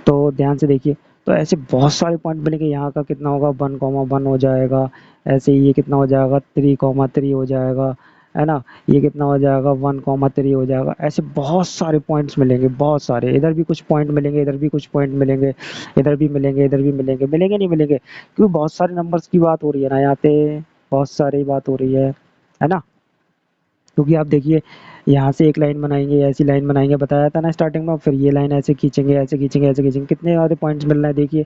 [SPEAKER 1] तो ध्यान से देखिए, तो ऐसे बहुत सारे पॉइंट मिलेंगे। यहाँ का कितना होगा, 1,1 हो जाएगा, ऐसे ही ये कितना हो जाएगा, 3,3 हो जाएगा, है ना, ये कितना हो जाएगा, 1,3 हो जाएगा। ऐसे बहुत सारे पॉइंट्स मिलेंगे, बहुत सारे, इधर भी कुछ पॉइंट मिलेंगे, इधर भी कुछ पॉइंट मिलेंगे, इधर भी मिलेंगे, इधर भी मिलेंगे, मिलेंगे नहीं मिलेंगे, क्योंकि बहुत सारे नंबर्स की बात हो रही है ना यहाँ पे, बहुत सारी बात हो रही है ना। क्योंकि आप देखिए यहाँ से एक लाइन बनाएंगे, ऐसी लाइन बनाएंगे, बताया था ना स्टार्टिंग में, फिर ये लाइन ऐसे खींचेंगे, ऐसे खींचेंगे, ऐसे खींचेंगे, कितने सारे पॉइंट्स मिल रहे हैं देखिए,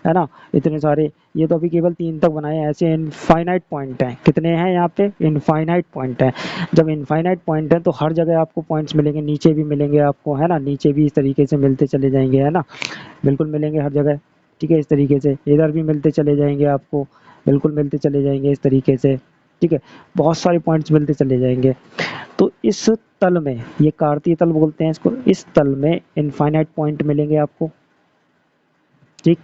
[SPEAKER 1] है ना, इतने सारे। ये तो अभी केवल 3 तक बनाए हैं, ऐसे इनफाइनाइट पॉइंट हैं, कितने हैं यहाँ पे, इनफाइनाइट पॉइंट हैं। जब इनफाइनाइट पॉइंट है तो हर जगह आपको पॉइंट्स मिलेंगे, नीचे भी मिलेंगे आपको, है ना, नीचे भी इस तरीके से मिलते चले जाएंगे, है ना, बिल्कुल मिलेंगे हर जगह, ठीक है, इस तरीके से इधर भी मिलते चले जाएंगे आपको, बिल्कुल मिलते चले जाएंगे इस तरीके से, ठीक है, बहुत सारे पॉइंट्स मिलते चले जाएंगे। तो इस तल में, ये कार्तीय तल बोलते हैं इसको, इस तल में इनफाइनाइट पॉइंट मिलेंगे आपको, ठीक।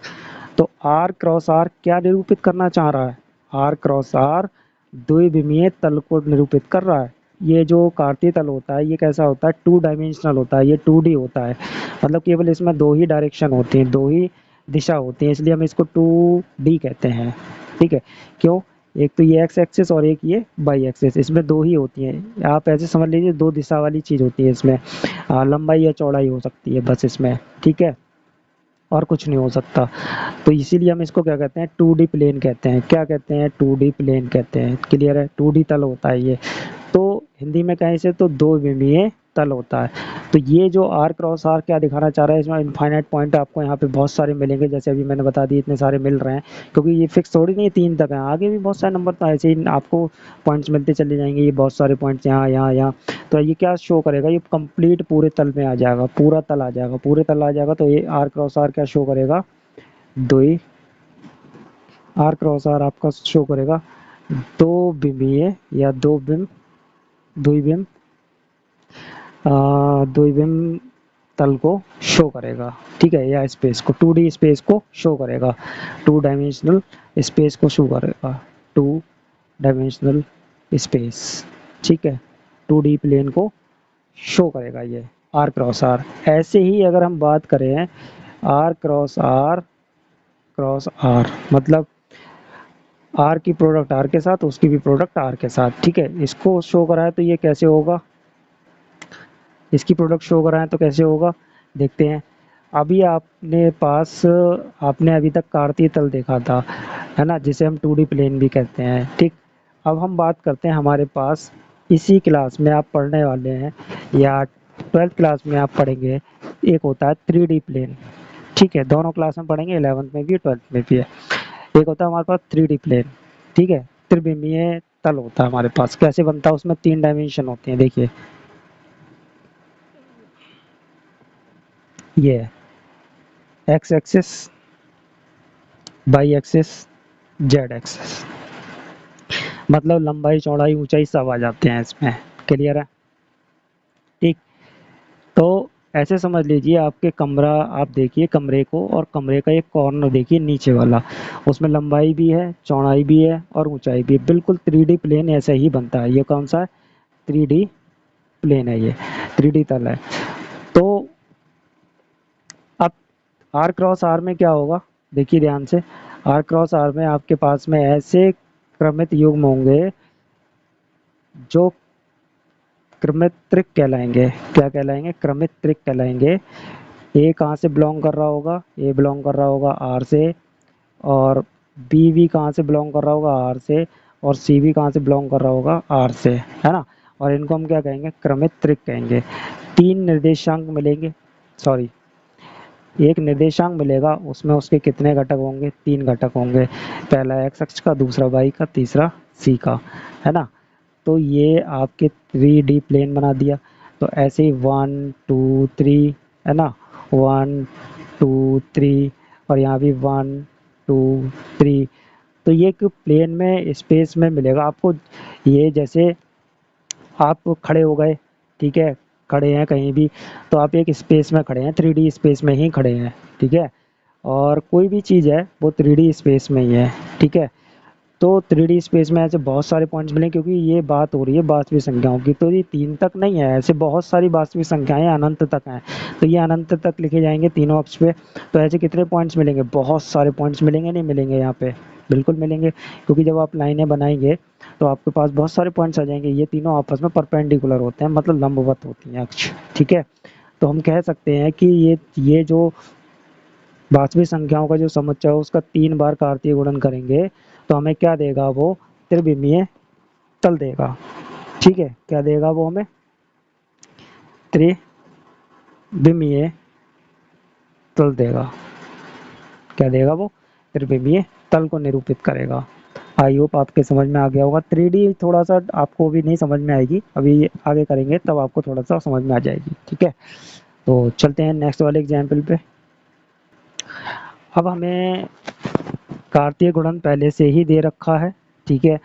[SPEAKER 1] तो आर क्रॉस आर क्या निरूपित करना चाह रहा है, आर क्रॉस आर द्विविमीय तल को निरूपित कर रहा है। ये जो कार्तीय तल होता है ये कैसा होता है, 2 डायमेंशनल होता है, ये 2D होता है, मतलब केवल इसमें 2 ही डायरेक्शन होती हैं, 2 ही दिशा होती है, इसलिए हम इसको 2D कहते हैं, ठीक है। क्यों, एक तो ये एक्स एक्सिस और एक ये वाई एक्सिस, इसमें 2 ही होती हैं, आप ऐसे समझ लीजिए 2 दिशा वाली चीज़ होती है इसमें, लंबाई या चौड़ाई हो सकती है बस इसमें, ठीक है, और कुछ नहीं हो सकता। तो इसीलिए हम इसको क्या कहते हैं, 2D प्लेन कहते हैं, क्या कहते हैं, 2D प्लेन कहते हैं, क्लियर है, 2D तल होता है ये। तो हिंदी में कहें इसे तो दो विमीय तल होता है। तो ये जो आर क्रॉस आर क्या दिखाना चाह रहा है, इसमें इनफाइनाइट पॉइंट आपको यहाँ पे बहुत सारे मिलेंगे, जैसे अभी मैंने बता दी इतने सारे मिल रहे हैं, क्योंकि ये फिक्स थोड़ी नहीं है 3 तक है, आगे भी बहुत सारे नंबर तो ऐसे ही आपको पॉइंट्स मिलते चले जाएंगे, ये बहुत सारे पॉइंट्स यहाँ यहाँ यहाँ। तो ये क्या शो करेगा, ये कंप्लीट पूरे तल में आ जाएगा, पूरा तल आ जाएगा, पूरे तल आ जाएगा, तो ये आर क्रॉस आर क्या शो करेगा, द्वि आर क्रॉस आर आपका शो करेगा दो विमीय या दो बिम द्विबिम द्विबिम तल को शो करेगा, ठीक है, या स्पेस को, 2D स्पेस को शो करेगा, 2 डायमेंशनल स्पेस को शो करेगा, 2 डायमेंशनल स्पेस, ठीक है, 2D प्लेन को शो करेगा ये आर क्रॉस आर। ऐसे ही अगर हम बात करें आर क्रॉस आर मतलब आर की प्रोडक्ट आर के साथ, उसकी भी प्रोडक्ट आर के साथ, ठीक है, इसको शो करा है तो ये कैसे होगा, इसकी प्रोडक्ट शो कराएं तो कैसे होगा, देखते हैं। अभी आपने अभी तक कार्तीय तल देखा था, है ना, जिसे हम 2D प्लेन भी कहते हैं, ठीक। अब हम बात करते हैं, हमारे पास इसी क्लास में आप पढ़ने वाले हैं या 12th क्लास में आप पढ़ेंगे, एक होता है 3D प्लेन, ठीक है, दोनों क्लास में पढ़ेंगे, 11th में भी 12th में भी है। एक होता है हमारे पास 3D प्लेन, ठीक है, त्रिविमीय तल होता है हमारे पास। कैसे बनता है, उसमें 3 डायमेंशन होते हैं, देखिए ये है X axis, Y axis, Z axis, मतलब लंबाई चौड़ाई ऊंचाई सब आ जाते हैं इसमें। क्लियर है, ठीक। तो ऐसे समझ लीजिए, आपके कमरा, आप देखिए कमरे को, और कमरे का एक कॉर्नर देखिए नीचे वाला, उसमें लंबाई भी है, चौड़ाई भी है और ऊंचाई भी है, बिल्कुल 3D प्लेन ऐसे ही बनता है। ये कौन सा है, 3D प्लेन है, ये 3D तल है। तो अब आर क्रॉस आर में क्या होगा, देखिए ध्यान से, आर क्रॉस आर में आपके पास में ऐसे क्रमित युग्म होंगे जो क्रमित त्रिक कहलाएंगे। क्या कहलाएंगे, क्रमित त्रिक कहलाएंगे। ए कहाँ से बिलोंग कर रहा होगा, ए बिलोंग कर रहा होगा आर से, और बी भी कहाँ से बिलोंग कर रहा होगा, आर से, और सी भी कहाँ से बिलोंग कर रहा होगा, आर से, है ना। और इनको हम क्या कहेंगे, क्रमित त्रिक कहेंगे। तीन निर्देशांक मिलेंगे, सॉरी, एक निर्देशांक मिलेगा, उसमें उसके कितने घटक होंगे, तीन घटक होंगे, पहला एक्स अक्ष का, दूसरा वाई का, तीसरा सी का, है ना। तो ये आपके 3D प्लेन बना दिया। तो ऐसे ही 1 2 3, है ना, 1 2 3, और यहाँ भी 1 2 3। तो ये एक प्लेन में स्पेस में मिलेगा आपको। ये जैसे आप खड़े हो गए, ठीक है, खड़े हैं कहीं भी, तो आप एक स्पेस में खड़े हैं, 3D स्पेस में ही खड़े हैं, ठीक है। और कोई भी चीज़ है वो 3D स्पेस में ही है, ठीक है। तो 3D स्पेस में ऐसे बहुत सारे पॉइंट्स मिले, क्योंकि ये बात हो रही है वास्तविक संख्याओं की, तो ये 3 तक नहीं है, ऐसे बहुत सारी वास्तविक संख्याएं अनंत तक हैं। तो ये अनंत तक लिखे जाएंगे तीनों अक्ष पे। तो ऐसे कितने पॉइंट्स मिलेंगे, बहुत सारे पॉइंट्स मिलेंगे, नहीं मिलेंगे यहाँ पे, बिल्कुल मिलेंगे, क्योंकि जब आप लाइनें बनाएंगे तो आपके पास बहुत सारे पॉइंट्स आ जाएंगे। ये तीनों आपस में परपेंडिकुलर होते हैं, मतलब लंबवत होती हैं अक्ष, ठीक है। तो हम कह सकते हैं कि ये जो वास्तविक संख्याओं का जो समुच्चय है उसका 3 बार कार्तीय गुणन करेंगे तो हमें क्या देगा, वो त्रिविमीय तल देगा, ठीक है। क्या देगा वो हमें, त्रिविमीय तल देगा। क्या देगा वो, त्रिविमीय तल को निरूपित करेगा। आई होप आपके समझ में आ गया होगा। 3D थोड़ा सा आपको भी नहीं समझ में आएगी, अभी आगे करेंगे तब आपको थोड़ा सा समझ में आ जाएगी, ठीक है। तो चलते हैं नेक्स्ट वाले एग्जाम्पल पे। अब हमें कार्तीय गुणन पहले से ही दे रखा है, ठीक है,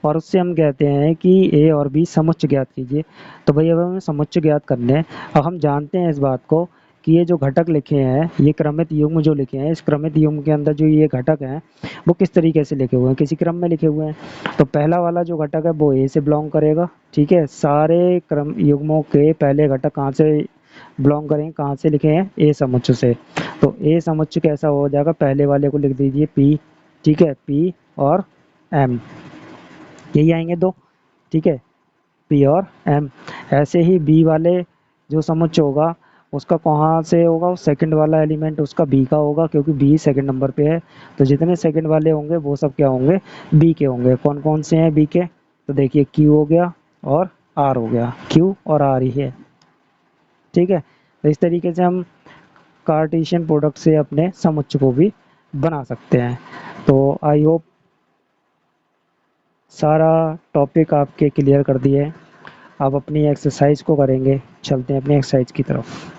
[SPEAKER 1] और उससे हम कहते हैं कि ए और बी समुच्चय ज्ञात कीजिए। तो भाई अब हमें समुच्चय ज्ञात करने हैं। अब हम जानते हैं इस बात को कि ये जो घटक लिखे हैं, ये क्रमित युग्म जो लिखे हैं, इस क्रमित युग्म के अंदर जो ये घटक हैं वो किस तरीके से लिखे हुए हैं, किसी क्रम में लिखे हुए हैं। तो पहला वाला जो घटक है वो ए से बिलोंग करेगा, ठीक है। सारे क्रम युग्मों के पहले घटक कहाँ से बिलोंग करेंगे, कहाँ से लिखे हैं, ए समुच्चय से। तो ए समुच्चय कैसा हो जाएगा, पहले वाले को लिख दीजिए पी, ठीक है, पी और एम, यही आएंगे दो, ठीक है, पी और एम। ऐसे ही बी वाले जो समुच्चय होगा उसका कहाँ से होगा, सेकंड वाला एलिमेंट उसका बी का होगा, क्योंकि बी सेकंड नंबर पे है। तो जितने सेकंड वाले होंगे वो सब क्या होंगे, बी के होंगे। कौन कौन से हैं बी के, तो देखिए क्यू हो गया और आर हो गया, क्यू और आर ही है, ठीक है। तो इस तरीके से हम कार्टेशियन प्रोडक्ट से अपने समुच्चय को भी बना सकते हैं। तो आई होप सारा टॉपिक आपके क्लियर कर दिए। अब अपनी एक्सरसाइज को करेंगे, चलते हैं अपनी एक्सरसाइज की तरफ।